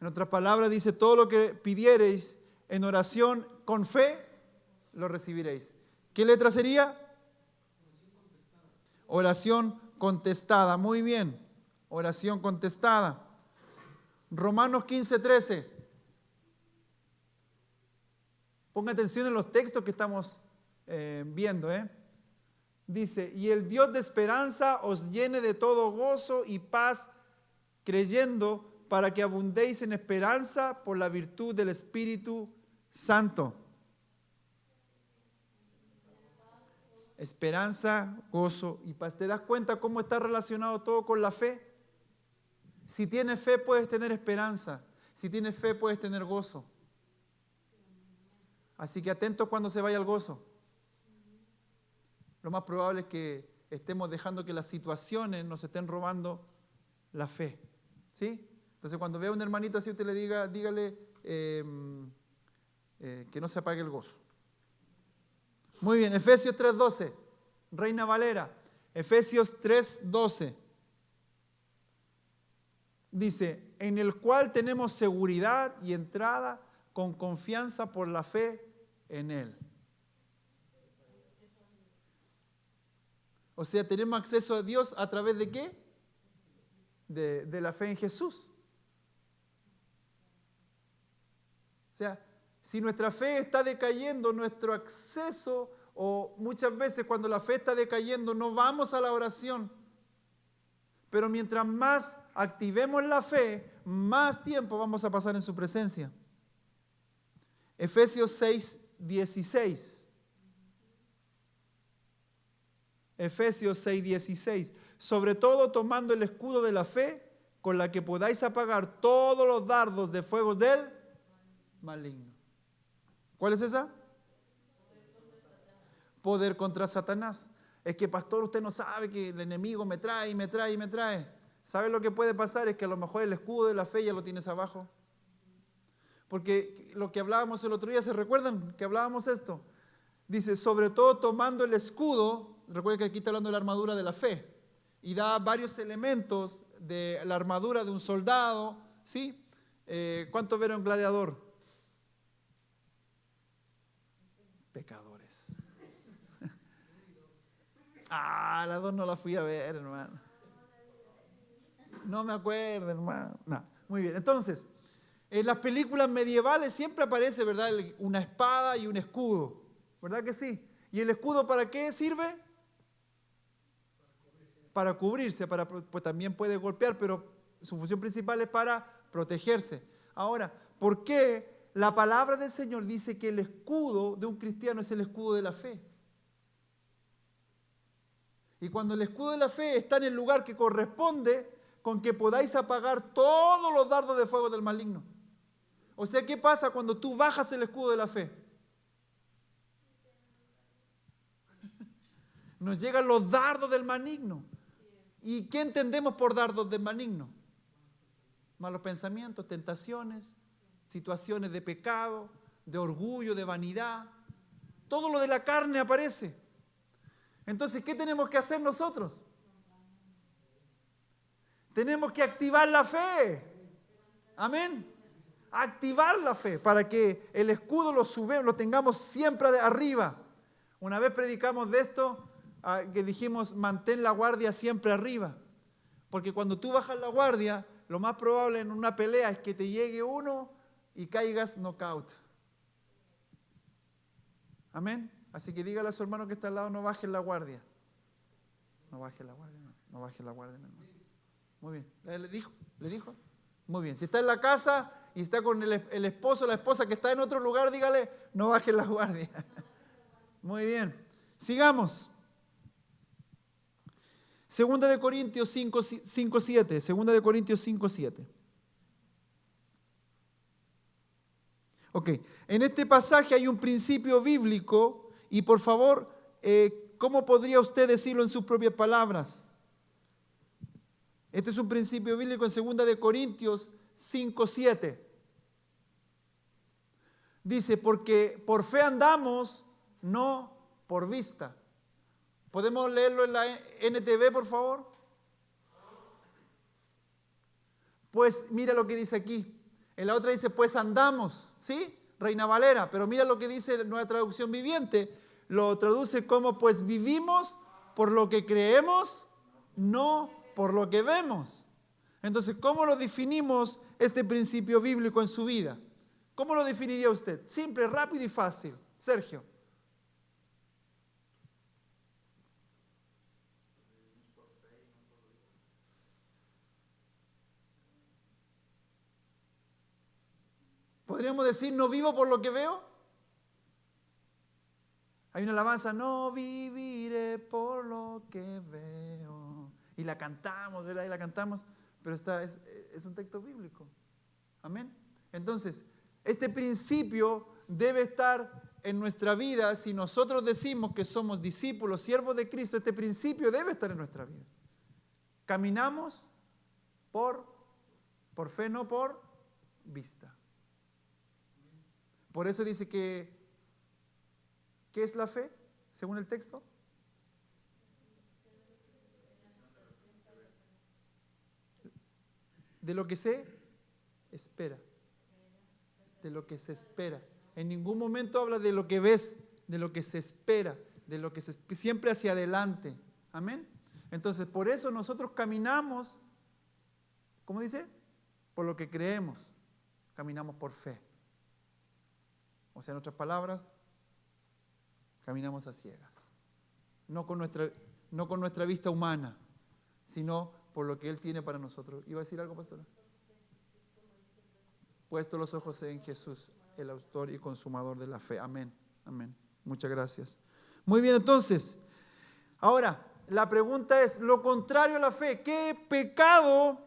En otras palabras dice, todo lo que pidiereis en oración con fe, lo recibiréis. ¿Qué letra sería? Oración contestada. Muy bien. Oración contestada. Romanos 15:13. Ponga atención en los textos que estamos viendo. Dice, y el Dios de esperanza os llene de todo gozo y paz, creyendo, para que abundéis en esperanza por la virtud del Espíritu Santo. Esperanza, gozo y paz. ¿Te das cuenta cómo está relacionado todo con la fe? Si tienes fe puedes tener esperanza. Si tienes fe puedes tener gozo. Así que atentos cuando se vaya el gozo. Lo más probable es que estemos dejando que las situaciones nos estén robando la fe. ¿Sí? Entonces cuando vea a un hermanito así, usted le dígale que no se apague el gozo. Muy bien, Efesios 3:12, Reina Valera. Efesios 3:12. Dice, en el cual tenemos seguridad y entrada con confianza por la fe en Él. O sea, tenemos acceso a Dios a través de ¿qué? De la fe en Jesús. O sea, si nuestra fe está decayendo, nuestro acceso, o muchas veces cuando la fe está decayendo, no vamos a la oración. Pero mientras más activemos la fe, más tiempo vamos a pasar en su presencia. Efesios 6:16. Efesios 6:16. Sobre todo tomando el escudo de la fe, con la que podáis apagar todos los dardos de fuego del maligno. ¿Cuál es esa? Poder contra Satanás. Es que, pastor, usted no sabe que el enemigo me trae. ¿Sabe lo que puede pasar? Es que a lo mejor el escudo de la fe ya lo tienes abajo. Porque lo que hablábamos el otro día, ¿se recuerdan que hablábamos esto? Dice, sobre todo tomando el escudo, recuerden que aquí está hablando de la armadura de la fe, y da varios elementos de la armadura de un soldado, ¿sí? ¿Cuántos vieron Gladiador? Pecadores. La 2 no la fui a ver, hermano. No me acuerdo, hermano. No. Muy bien, entonces, en las películas medievales siempre aparece, ¿verdad?, una espada y un escudo, ¿verdad que sí? ¿Y el escudo para qué sirve? Para cubrirse, pues también puede golpear, pero su función principal es para protegerse. Ahora, ¿por qué la palabra del Señor dice que el escudo de un cristiano es el escudo de la fe? Y cuando el escudo de la fe está en el lugar que corresponde, con que podáis apagar todos los dardos de fuego del maligno. O sea, ¿qué pasa cuando tú bajas el escudo de la fe? Nos llegan los dardos del maligno. ¿Y qué entendemos por dardos del maligno? malos pensamientos, tentaciones, situaciones de pecado, de orgullo, de vanidad. Todo lo de la carne aparece. Entonces, ¿qué tenemos que hacer nosotros? Tenemos que activar la fe. Amén. Activar la fe para que el escudo lo tengamos siempre de arriba. Una vez predicamos de esto, que dijimos, mantén la guardia siempre arriba. Porque cuando tú bajas la guardia, lo más probable en una pelea es que te llegue uno y caigas knockout. Amén. Así que dígale a su hermano que está al lado, no bajes la guardia. No bajes la guardia, no bajes la guardia, mi hermano. Muy bien. ¿Le dijo? ¿Le dijo? Muy bien. Si está en la casa y está con el esposo o la esposa que está en otro lugar, dígale, no bajes la guardia. Muy bien. Sigamos. Segunda de Corintios 5:7. Segunda de Corintios 5:7. Ok. En este pasaje hay un principio bíblico y por favor, ¿cómo podría usted decirlo en sus propias palabras? Este es un principio bíblico en segunda de Corintios 5:7. Dice, porque por fe andamos, no por vista. ¿Podemos leerlo en la NTV, por favor? Pues mira lo que dice aquí. En la otra dice, pues andamos, ¿sí? Reina Valera, pero mira lo que dice Nueva Traducción Viviente. Lo traduce como, pues vivimos por lo que creemos, no por lo que vemos. Entonces, ¿cómo lo definimos este principio bíblico en su vida? ¿Cómo lo definiría usted? Simple, rápido y fácil. Sergio. ¿Podríamos decir, no vivo por lo que veo? Hay una alabanza, no viviré por lo que veo. Y la cantamos, ¿verdad? Y la cantamos, pero es un texto bíblico. Amén. Entonces, este principio debe estar en nuestra vida. Si nosotros decimos que somos discípulos, siervos de Cristo, este principio debe estar en nuestra vida. Caminamos por fe, no por vista. Por eso dice que, ¿qué es la fe, según el texto? De lo que se espera. De lo que se espera. En ningún momento habla de lo que ves, de lo que se espera, de lo que siempre hacia adelante. Amén. Entonces, por eso nosotros caminamos, ¿cómo dice? Por lo que creemos. Caminamos por fe. O sea, en otras palabras, caminamos a ciegas. No con nuestra vista humana, sino por lo que Él tiene para nosotros. ¿Iba a decir algo, pastora? Puesto los ojos en Jesús, el autor y consumador de la fe. Amén. Amén. Muchas gracias. Muy bien, entonces. Ahora, la pregunta es, lo contrario a la fe, ¿qué pecado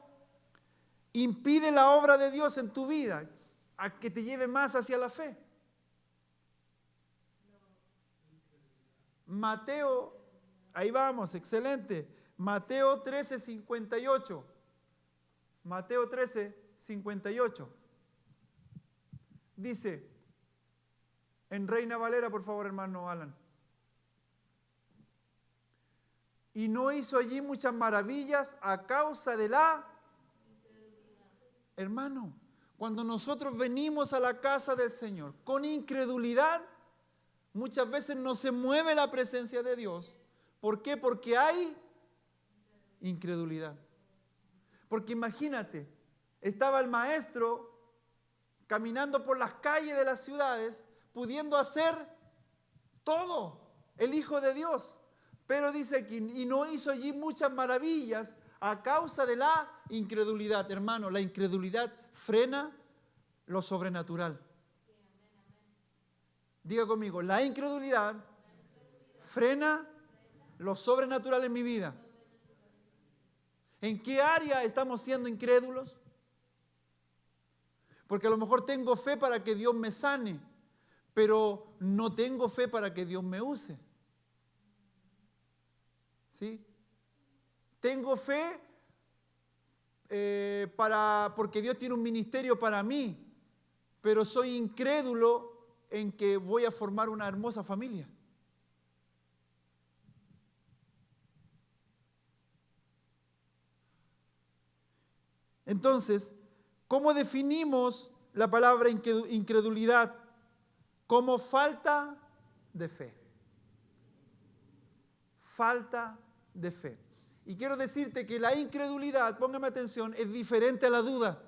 impide la obra de Dios en tu vida a que te lleve más hacia la fe? Mateo, ahí vamos, excelente. Mateo 13:58. Mateo 13:58. Dice, en Reina Valera, por favor, hermano Alan. Y no hizo allí muchas maravillas a causa de la incredulidad. Hermano, cuando nosotros venimos a la casa del Señor con incredulidad, muchas veces no se mueve la presencia de Dios. ¿Por qué? Porque hay incredulidad. Porque imagínate, estaba el maestro caminando por las calles de las ciudades, pudiendo hacer todo, el Hijo de Dios. Pero dice aquí, y no hizo allí muchas maravillas a causa de la incredulidad. Hermano, la incredulidad frena lo sobrenatural. Diga conmigo, la incredulidad frena lo sobrenatural en mi vida. ¿En qué área estamos siendo incrédulos? Porque a lo mejor tengo fe para que Dios me sane, pero no tengo fe para que Dios me use. ¿Sí? Tengo fe porque Dios tiene un ministerio para mí, pero soy incrédulo en que voy a formar una hermosa familia. Entonces, ¿cómo definimos la palabra incredulidad? Como falta de fe. Falta de fe. Y quiero decirte que la incredulidad, póngame atención, es diferente a la duda.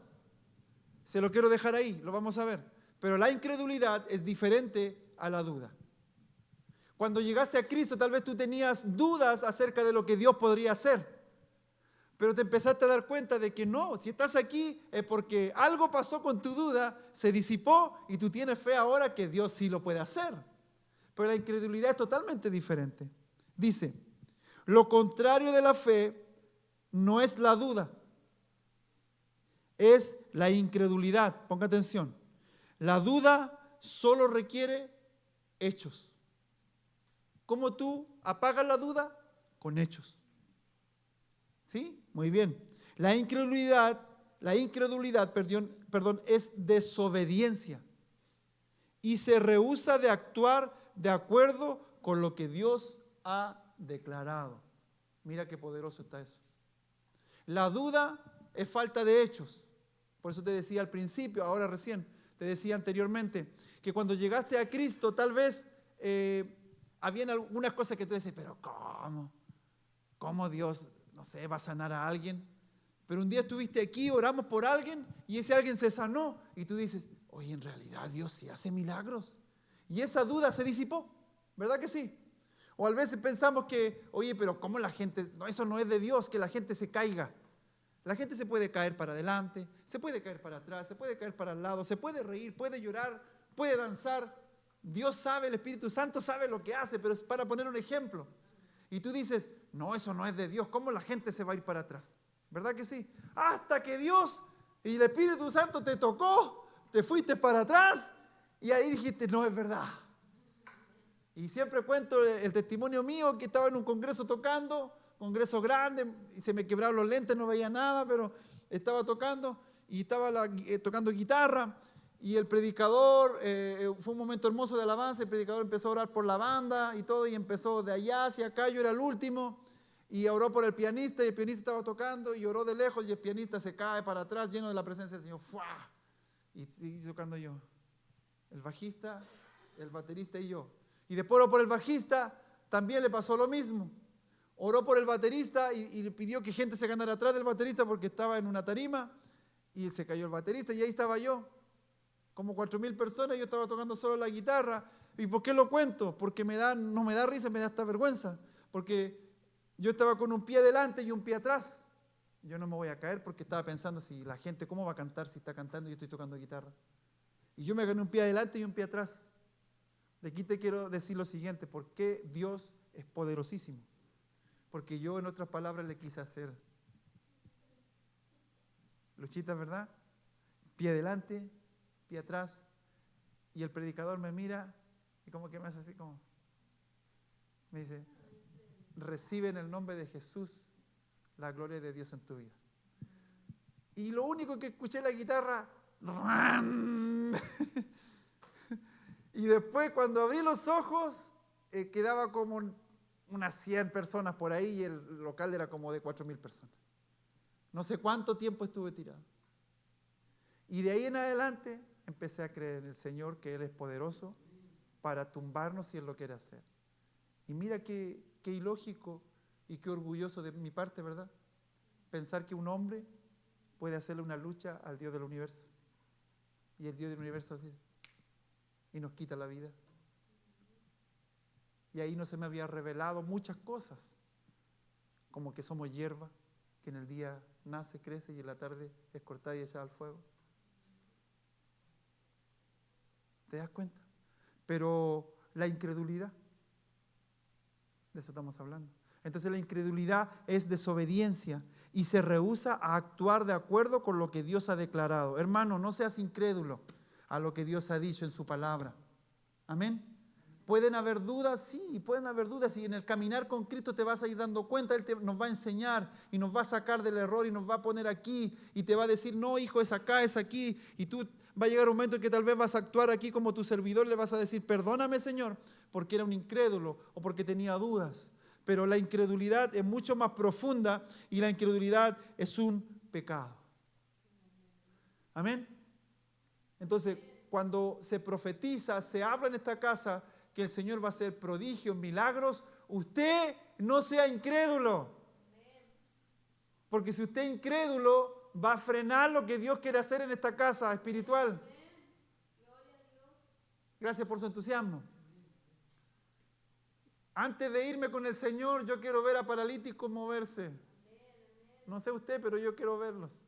Se lo quiero dejar ahí, lo vamos a ver. Pero la incredulidad es diferente a la duda. Cuando llegaste a Cristo, tal vez tú tenías dudas acerca de lo que Dios podría hacer. Pero te empezaste a dar cuenta de que no, si estás aquí es porque algo pasó con tu duda, se disipó y tú tienes fe ahora que Dios sí lo puede hacer. Pero la incredulidad es totalmente diferente. Dice, lo contrario de la fe no es la duda, es la incredulidad. Ponga atención. La duda solo requiere hechos. ¿Cómo tú apagas la duda? Con hechos. ¿Sí? Muy bien. La incredulidad, es desobediencia y se rehúsa de actuar de acuerdo con lo que Dios ha declarado. Mira qué poderoso está eso. La duda es falta de hechos. Por eso te decía al principio, ahora recién, te decía anteriormente, que cuando llegaste a Cristo tal vez habían algunas cosas que tú decías, pero ¿cómo? ¿Cómo Dios, no sé, va a sanar a alguien? Pero un día estuviste aquí, oramos por alguien y ese alguien se sanó y tú dices, oye, en realidad Dios sí hace milagros. Y esa duda se disipó, ¿verdad que sí? O a veces pensamos que, oye, pero ¿cómo la gente? No, eso no es de Dios, que la gente se caiga. La gente se puede caer para adelante, se puede caer para atrás, se puede caer para el lado, se puede reír, puede llorar, puede danzar. Dios sabe, el Espíritu Santo sabe lo que hace, pero es para poner un ejemplo. Y tú dices, no, eso no es de Dios, ¿cómo la gente se va a ir para atrás? ¿Verdad que sí? Hasta que Dios y el Espíritu Santo te tocó, te fuiste para atrás y ahí dijiste, no, es verdad. Y siempre cuento el testimonio mío que estaba en un congreso tocando, congreso grande, y se me quebraron los lentes, no veía nada, pero estaba tocando y estaba tocando guitarra y el predicador, fue un momento hermoso de alabanza, el predicador empezó a orar por la banda y todo y empezó de allá hacia acá, yo era el último y oró por el pianista y el pianista estaba tocando y oró de lejos y el pianista se cae para atrás lleno de la presencia del Señor, ¡fua! Y seguí tocando yo, el bajista, el baterista y yo. Y después oró por el bajista, también le pasó lo mismo. Oró por el baterista y le pidió que gente se ganara atrás del baterista porque estaba en una tarima y se cayó el baterista y ahí estaba yo. Como 4,000 personas, yo estaba tocando solo la guitarra. ¿Y por qué lo cuento? Porque no me da risa, me da esta vergüenza. Porque yo estaba con un pie adelante y un pie atrás. Yo no me voy a caer porque estaba pensando si la gente, ¿cómo va a cantar si está cantando y yo estoy tocando guitarra? Y yo me gané un pie adelante y un pie atrás. De aquí te quiero decir lo siguiente, ¿por qué Dios es poderosísimo? Porque yo, en otras palabras, le quise hacer luchitas, ¿verdad? Pie adelante, pie atrás, y el predicador me mira y como que me hace así como, me dice, recibe en el nombre de Jesús la gloria de Dios en tu vida. Y lo único que escuché en la guitarra, y después cuando abrí los ojos, quedaba como unas 100 personas por ahí y el local era como de 4,000 personas. No sé cuánto tiempo estuve tirado. Y de ahí en adelante empecé a creer en el Señor, que Él es poderoso para tumbarnos si Él lo quiere hacer. Y mira qué ilógico y qué orgulloso de mi parte, ¿verdad? Pensar que un hombre puede hacerle una lucha al Dios del universo. Y el Dios del universo dice, y nos quita la vida. Y ahí no se me había revelado muchas cosas, como que somos hierba, que en el día nace, crece y en la tarde es cortada y echada al fuego. ¿Te das cuenta? Pero la incredulidad, de eso estamos hablando. Entonces la incredulidad es desobediencia y se rehúsa a actuar de acuerdo con lo que Dios ha declarado. Hermano, no seas incrédulo a lo que Dios ha dicho en su palabra. Amén. ¿Pueden haber dudas? Sí, pueden haber dudas. Y en el caminar con Cristo te vas a ir dando cuenta. Él nos va a enseñar y nos va a sacar del error y nos va a poner aquí y te va a decir, no, hijo, es acá, es aquí. Y tú va a llegar un momento en que tal vez vas a actuar aquí como tu servidor, le vas a decir, perdóname, Señor, porque era un incrédulo o porque tenía dudas. Pero la incredulidad es mucho más profunda y la incredulidad es un pecado. Amén. Entonces, cuando se profetiza, se habla en esta casa que el Señor va a hacer prodigios, milagros, usted no sea incrédulo. Porque si usted es incrédulo, va a frenar lo que Dios quiere hacer en esta casa espiritual. Gracias por su entusiasmo. Antes de irme con el Señor, yo quiero ver a paralíticos moverse. No sé usted, pero yo quiero verlos.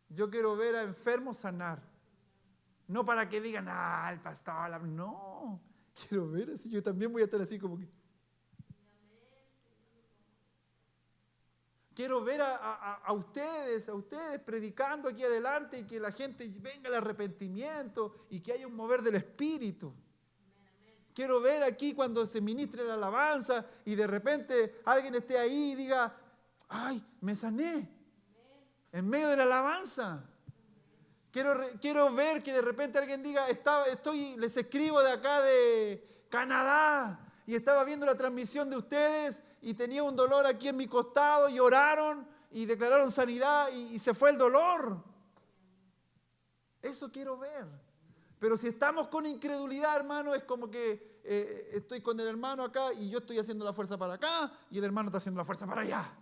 Yo quiero ver a enfermos sanar. No para que digan, el pastor, no. Quiero ver así, yo también voy a estar así como que. Quiero ver a ustedes predicando aquí adelante y que la gente venga al arrepentimiento y que haya un mover del Espíritu. Quiero ver aquí cuando se ministre la alabanza y de repente alguien esté ahí y diga, ay, me sané en medio de la alabanza. Quiero ver que de repente alguien diga, les escribo de acá de Canadá y estaba viendo la transmisión de ustedes y tenía un dolor aquí en mi costado y oraron y declararon sanidad y se fue el dolor. Eso quiero ver. Pero si estamos con incredulidad, hermano, es como que estoy con el hermano acá y yo estoy haciendo la fuerza para acá y el hermano está haciendo la fuerza para allá.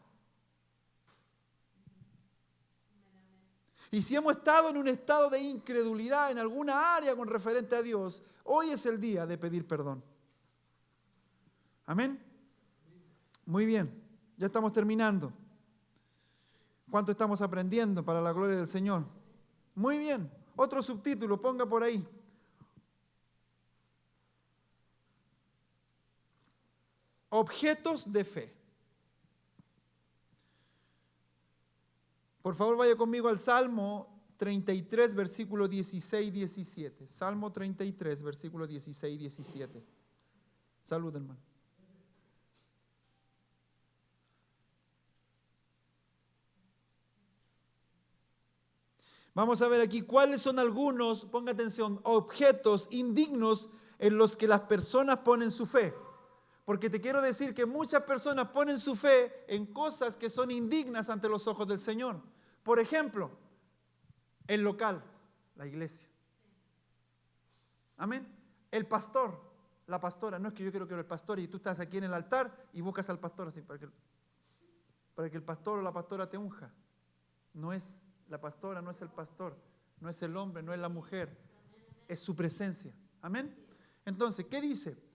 Y si hemos estado en un estado de incredulidad en alguna área con referente a Dios, hoy es el día de pedir perdón. Amén. Muy bien, ya estamos terminando. ¿Cuánto estamos aprendiendo para la gloria del Señor? Muy bien, otro subtítulo, ponga por ahí. Objetos de fe. Por favor, vaya conmigo al Salmo 33, versículo 16 y 17. Salmo 33, versículo 16 y 17. Salud, hermano. Vamos a ver aquí cuáles son algunos, ponga atención, objetos indignos en los que las personas ponen su fe. Porque te quiero decir que muchas personas ponen su fe en cosas que son indignas ante los ojos del Señor. Por ejemplo, el local, la iglesia. Amén. El pastor, la pastora. No es que yo quiero que el pastor y tú estás aquí en el altar y buscas al pastor así para que el pastor o la pastora te unja. No es la pastora, no es el pastor, no es el hombre, no es la mujer. Es su presencia. Amén. Entonces, ¿qué dice?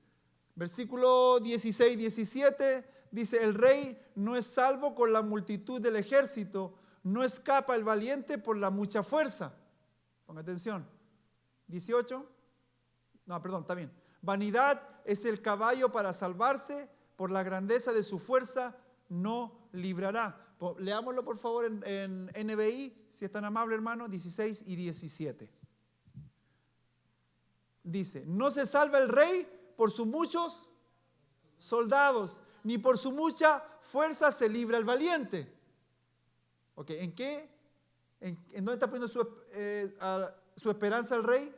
Versículo 16, 17, dice, el rey no es salvo con la multitud del ejército, no escapa el valiente por la mucha fuerza. Ponga atención. 18, no, perdón, está bien. Vanidad es el caballo para salvarse, por la grandeza de su fuerza no librará. Leámoslo por favor en NBI, si es tan amable hermano, 16 y 17. Dice, no se salva el rey por sus muchos soldados, ni por su mucha fuerza se libra el valiente. Ok, ¿en qué? ¿En dónde está poniendo su esperanza el rey?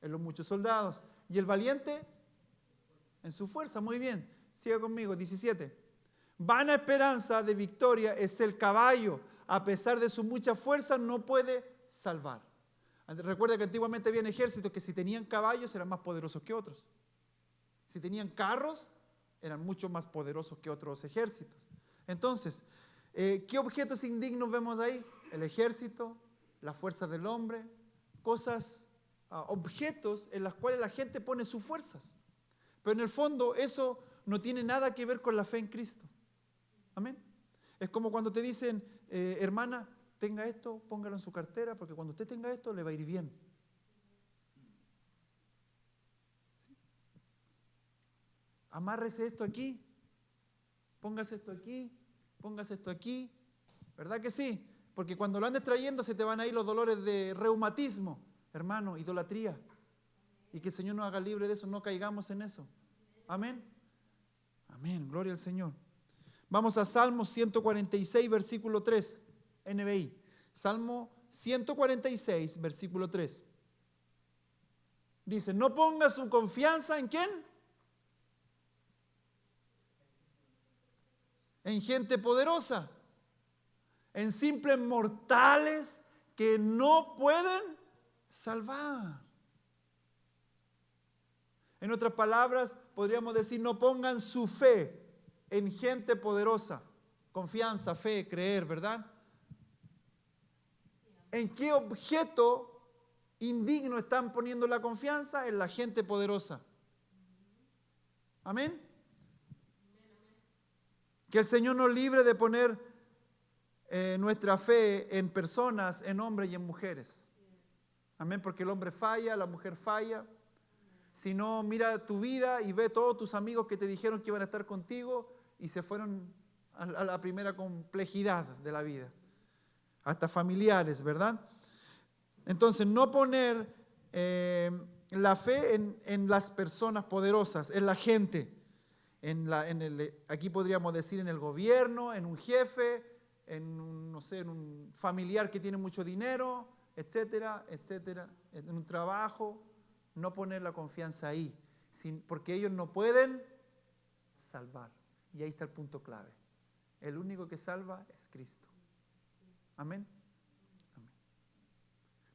En los muchos soldados. ¿Y el valiente? En su fuerza, muy bien. Siga conmigo, 17. Vana esperanza de victoria es el caballo, a pesar de su mucha fuerza no puede salvar. Recuerda que antiguamente habían ejércitos que si tenían caballos eran más poderosos que otros. Si tenían carros, eran mucho más poderosos que otros ejércitos. Entonces, ¿qué objetos indignos vemos ahí? El ejército, la fuerza del hombre, cosas, objetos en los cuales la gente pone sus fuerzas. Pero en el fondo eso no tiene nada que ver con la fe en Cristo. Amén. Es como cuando te dicen, hermana, tenga esto, póngalo en su cartera, porque cuando usted tenga esto le va a ir bien. Amárrese esto aquí, póngase esto aquí, póngase esto aquí. ¿Verdad que sí? Porque cuando lo andes trayendo se te van a ir los dolores de reumatismo. Hermano, idolatría. Y que el Señor nos haga libre de eso, no caigamos en eso. Amén. Amén, gloria al Señor. Vamos a Salmo 146, versículo 3, NBI. Salmo 146, versículo 3. Dice, no ponga su confianza en ¿quién? En gente poderosa, en simples mortales que no pueden salvar. En otras palabras, podríamos decir, no pongan su fe en gente poderosa. Confianza, fe, creer, ¿verdad? ¿En qué objeto indigno están poniendo la confianza? En la gente poderosa. Amén. Que el Señor nos libre de poner nuestra fe en personas, en hombres y en mujeres. Amén, porque el hombre falla, la mujer falla. Si no, mira tu vida y ve todos tus amigos que te dijeron que iban a estar contigo y se fueron a la primera complejidad de la vida. Hasta familiares, ¿verdad? Entonces, no poner la fe en las personas poderosas, en la gente. Aquí podríamos decir en el gobierno, en un jefe, no sé, en un familiar que tiene mucho dinero, etcétera, etcétera, en un trabajo. No poner la confianza ahí, porque ellos no pueden salvar. Y ahí está el punto clave. El único que salva es Cristo. Amén. Amén.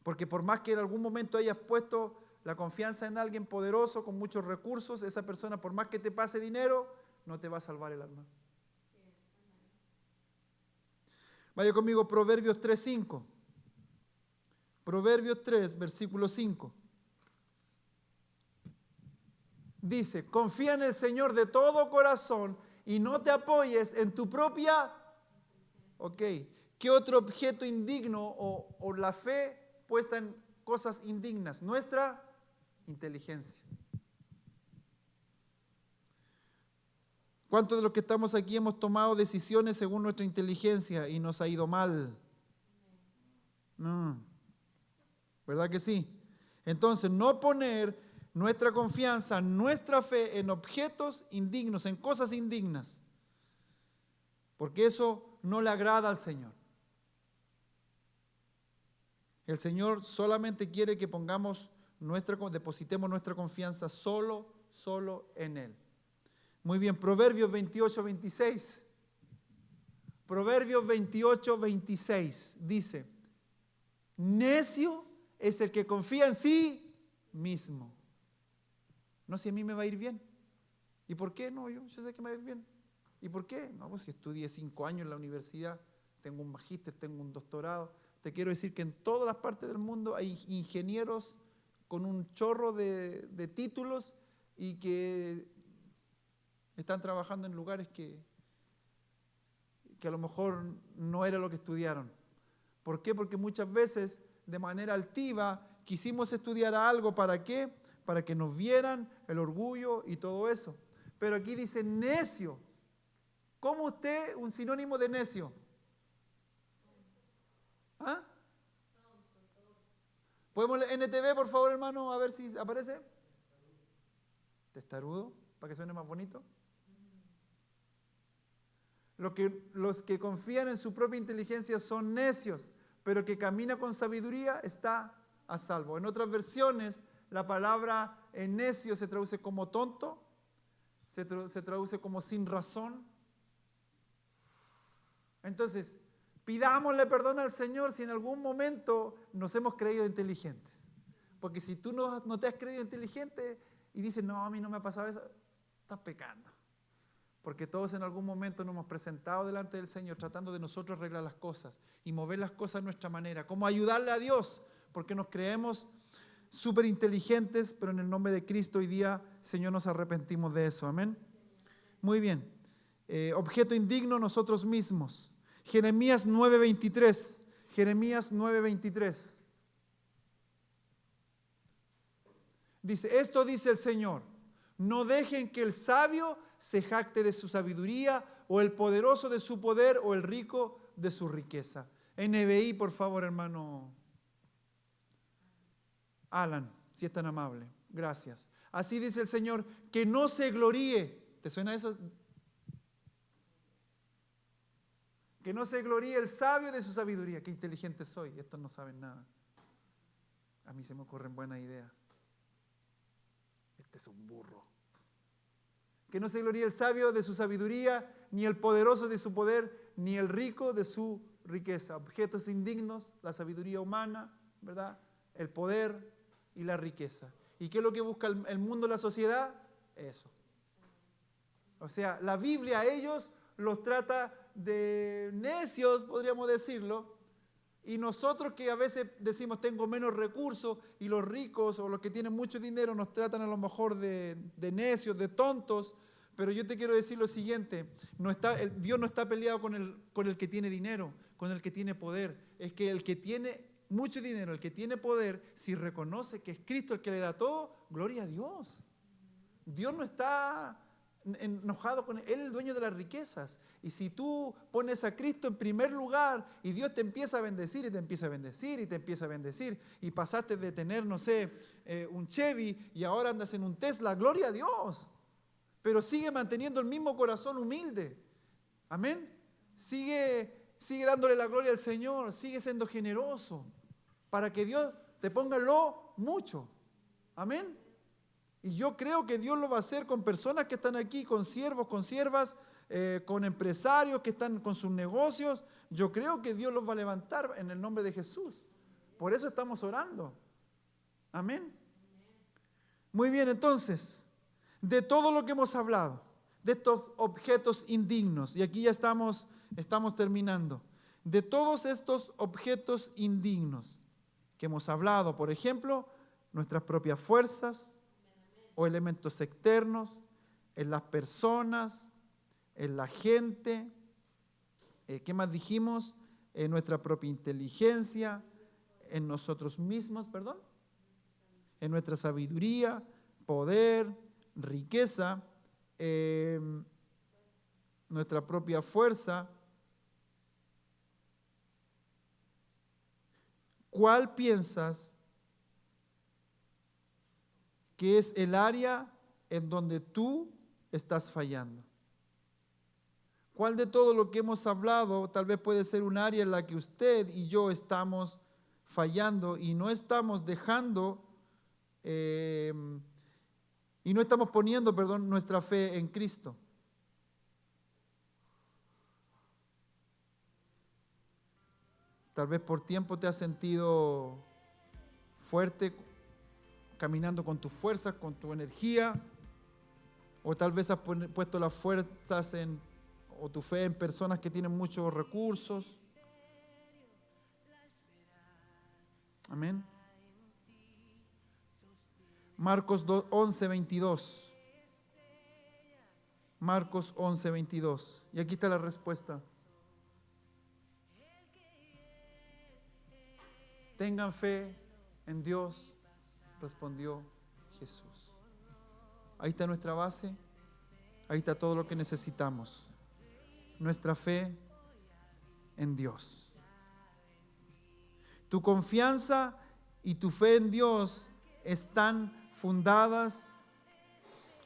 Porque por más que en algún momento hayas puesto la confianza en alguien poderoso, con muchos recursos, esa persona, por más que te pase dinero, no te va a salvar el alma. Vaya conmigo, Proverbios 3:5. Proverbios 3, versículo 5. Dice, confía en el Señor de todo corazón y no te apoyes en tu propia... Ok, ¿qué otro objeto indigno o la fe puesta en cosas indignas? Nuestra inteligencia. ¿Cuántos de los que estamos aquí hemos tomado decisiones según nuestra inteligencia y nos ha ido mal? No. ¿Verdad que sí? Entonces, no poner nuestra confianza, nuestra fe en objetos indignos, en cosas indignas, porque eso no le agrada al Señor. El Señor solamente quiere que depositemos nuestra confianza solo en Él. Muy bien, Proverbios 28, 26. Proverbios 28, 26 dice, necio es el que confía en sí mismo. No, si a mí me va a ir bien. ¿Y por qué? No, yo sé que me va a ir bien. ¿Y por qué? No, pues si estudié 5 años en la universidad, tengo un magíster, tengo un doctorado. Te quiero decir que en todas las partes del mundo hay ingenieros con un chorro de títulos y que están trabajando en lugares que a lo mejor no era lo que estudiaron. ¿Por qué? Porque muchas veces de manera altiva quisimos estudiar algo. ¿Para qué? Para que nos vieran el orgullo y todo eso. Pero aquí dice necio. ¿Cómo usted, un sinónimo de necio? ¿Ah? ¿Podemos leer NTV, por favor, hermano? A ver si aparece. Testarudo, para que suene más bonito. Los que confían en su propia inteligencia son necios, pero que camina con sabiduría está a salvo. En otras versiones, la palabra necio se traduce como tonto, se traduce como sin razón. Entonces, pidámosle perdón al Señor si en algún momento nos hemos creído inteligentes. Porque si tú no te has creído inteligente y dices, no, a mí no me ha pasado eso, estás pecando. Porque todos en algún momento nos hemos presentado delante del Señor tratando de nosotros arreglar las cosas y mover las cosas a nuestra manera. Como ayudarle a Dios, porque nos creemos súper inteligentes, pero en el nombre de Cristo hoy día, Señor, nos arrepentimos de eso. Amén. Muy bien. Objeto indigno nosotros mismos. Jeremías 9:23. Jeremías 9:23. Dice, esto dice el Señor, no dejen que el sabio se jacte de su sabiduría, o el poderoso de su poder, o el rico de su riqueza. NBI, por favor, hermano Alan, si es tan amable. Gracias. Así dice el Señor, que no se gloríe. ¿Te suena eso? Que no se gloríe el sabio de su sabiduría. Qué inteligente soy. Estos no saben nada. A mí se me ocurren buenas ideas. Este es un burro. Que no se gloríe el sabio de su sabiduría, ni el poderoso de su poder, ni el rico de su riqueza. Objetos indignos, la sabiduría humana, ¿verdad? El poder y la riqueza. ¿Y qué es lo que busca el mundo, la sociedad? Eso. O sea, la Biblia a ellos los trata de necios, podríamos decirlo, y nosotros que a veces decimos tengo menos recursos, y los ricos o los que tienen mucho dinero nos tratan a lo mejor de necios, de tontos. Pero yo te quiero decir lo siguiente, Dios no está peleado con el que tiene dinero, con el que tiene poder. Es que el que tiene mucho dinero, el que tiene poder, si reconoce que es Cristo el que le da todo, gloria a Dios. Dios no está enojado con él, Él es el dueño de las riquezas. Y si tú pones a Cristo en primer lugar y Dios te empieza a bendecir y te empieza a bendecir y te empieza a bendecir y pasaste de tener, no sé, un Chevy y ahora andas en un Tesla, gloria a Dios. Pero sigue manteniendo el mismo corazón humilde. Amén. Sigue dándole la gloria al Señor, sigue siendo generoso para que Dios te ponga lo mucho. Amén. Y yo creo que Dios lo va a hacer con personas que están aquí, con siervos, con siervas, con empresarios que están con sus negocios. Yo creo que Dios los va a levantar en el nombre de Jesús. Por eso estamos orando. Amén. Muy bien, entonces, de todo lo que hemos hablado, de estos objetos indignos, y aquí ya estamos terminando, de todos estos objetos indignos que hemos hablado, por ejemplo, nuestras propias fuerzas o elementos externos, en las personas, en la gente, ¿qué más dijimos? En nuestra propia inteligencia, en nosotros mismos, en nuestra sabiduría, poder, riqueza, nuestra propia fuerza. ¿Cuál piensas que es el área en donde tú estás fallando? ¿Cuál de todo lo que hemos hablado tal vez puede ser un área en la que usted y yo estamos fallando y no estamos dejando y no estamos poniendo, nuestra fe en Cristo? Tal vez por tiempo te has sentido fuerte, caminando con tus fuerzas, con tu energía, o tal vez has puesto las fuerzas o tu fe en personas que tienen muchos recursos. Amén. Marcos 11, 22. Marcos 11, 22. Y aquí está la respuesta. Tengan fe en Dios, respondió Jesús. Ahí está nuestra base, ahí está todo lo que necesitamos. Nuestra fe en Dios. Tu confianza y tu fe en Dios están fundadas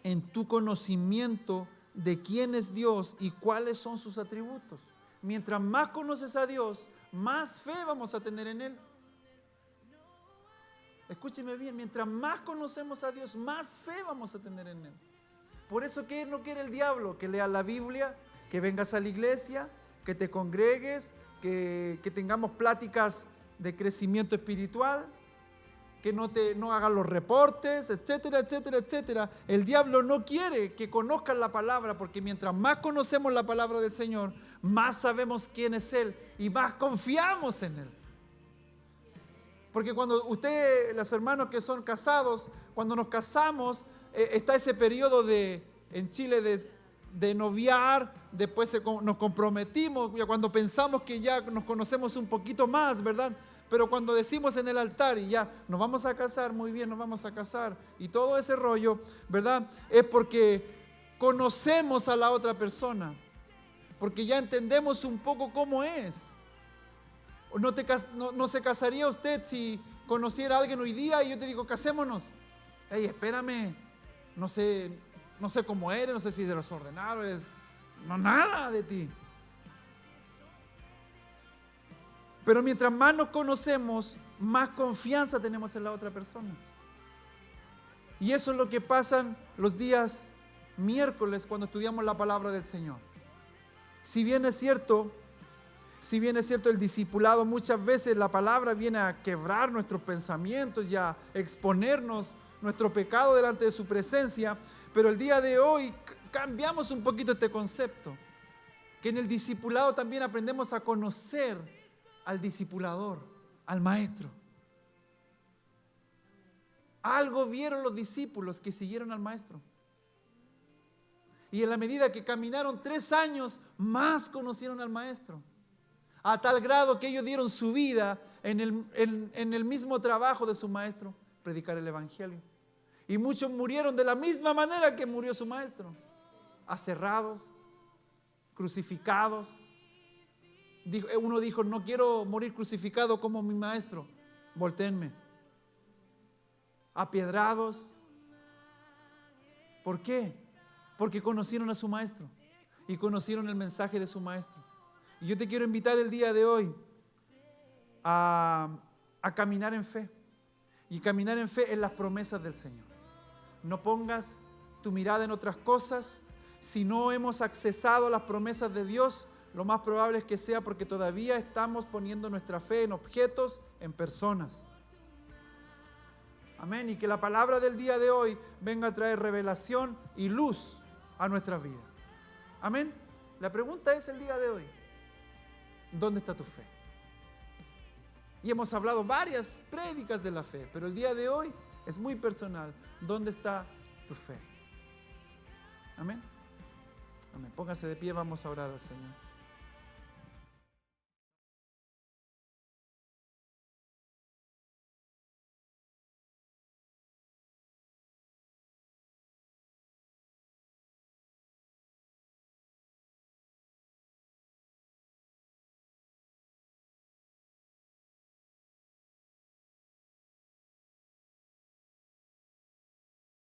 en tu conocimiento de quién es Dios y cuáles son sus atributos. Mientras más conoces a Dios, más fe vamos a tener en Él. Escúcheme bien, mientras más conocemos a Dios, más fe vamos a tener en Él. Por eso, ¿qué no quiere el diablo? Que leas la Biblia, que vengas a la iglesia, que te congregues, que tengamos pláticas de crecimiento espiritual, que no hagas los reportes, etcétera, etcétera, etcétera. El diablo no quiere que conozcan la palabra, porque mientras más conocemos la palabra del Señor, más sabemos quién es Él y más confiamos en Él. Porque cuando los hermanos que son casados, cuando nos casamos, está ese periodo en Chile de noviar, después nos comprometimos, cuando pensamos que ya nos conocemos un poquito más, ¿verdad? Pero cuando decimos en el altar y ya nos vamos a casar, muy bien, nos vamos a casar, y todo ese rollo, ¿verdad? Es porque conocemos a la otra persona, porque ya entendemos un poco cómo es. No se casaría usted si conociera a alguien hoy día y yo te digo, casémonos. hey, espérame, no sé cómo eres, no sé si eres desordenado, no, nada de ti. Pero mientras más nos conocemos, más confianza tenemos en la otra persona. Y eso es lo que pasan los días miércoles cuando estudiamos la palabra del Señor. Si bien es cierto el discipulado, muchas veces la palabra viene a quebrar nuestros pensamientos y a exponernos nuestro pecado delante de su presencia, pero el día de hoy cambiamos un poquito este concepto, que en el discipulado también aprendemos a conocer al discipulador, al maestro. Algo vieron los discípulos que siguieron al maestro. Y en la medida que caminaron 3 años, más conocieron al maestro. A tal grado que ellos dieron su vida en el mismo trabajo de su maestro, predicar el evangelio. Y muchos murieron de la misma manera que murió su maestro. Aserrados, crucificados. Uno dijo, no quiero morir crucificado como mi maestro, voltéenme. Apiedrados. ¿Por qué? Porque conocieron a su maestro y conocieron el mensaje de su maestro. Y yo te quiero invitar el día de hoy a caminar en fe. Y caminar en fe en las promesas del Señor. No pongas tu mirada en otras cosas. Si no hemos accesado a las promesas de Dios, lo más probable es que sea porque todavía estamos poniendo nuestra fe en objetos, en personas. Amén. Y que la palabra del día de hoy venga a traer revelación y luz a nuestras vidas. Amén. La pregunta es el día de hoy, ¿dónde está tu fe? Y hemos hablado varias prédicas de la fe, pero el día de hoy es muy personal. ¿Dónde está tu fe? Amén. Amén. Póngase de pie, vamos a orar al Señor.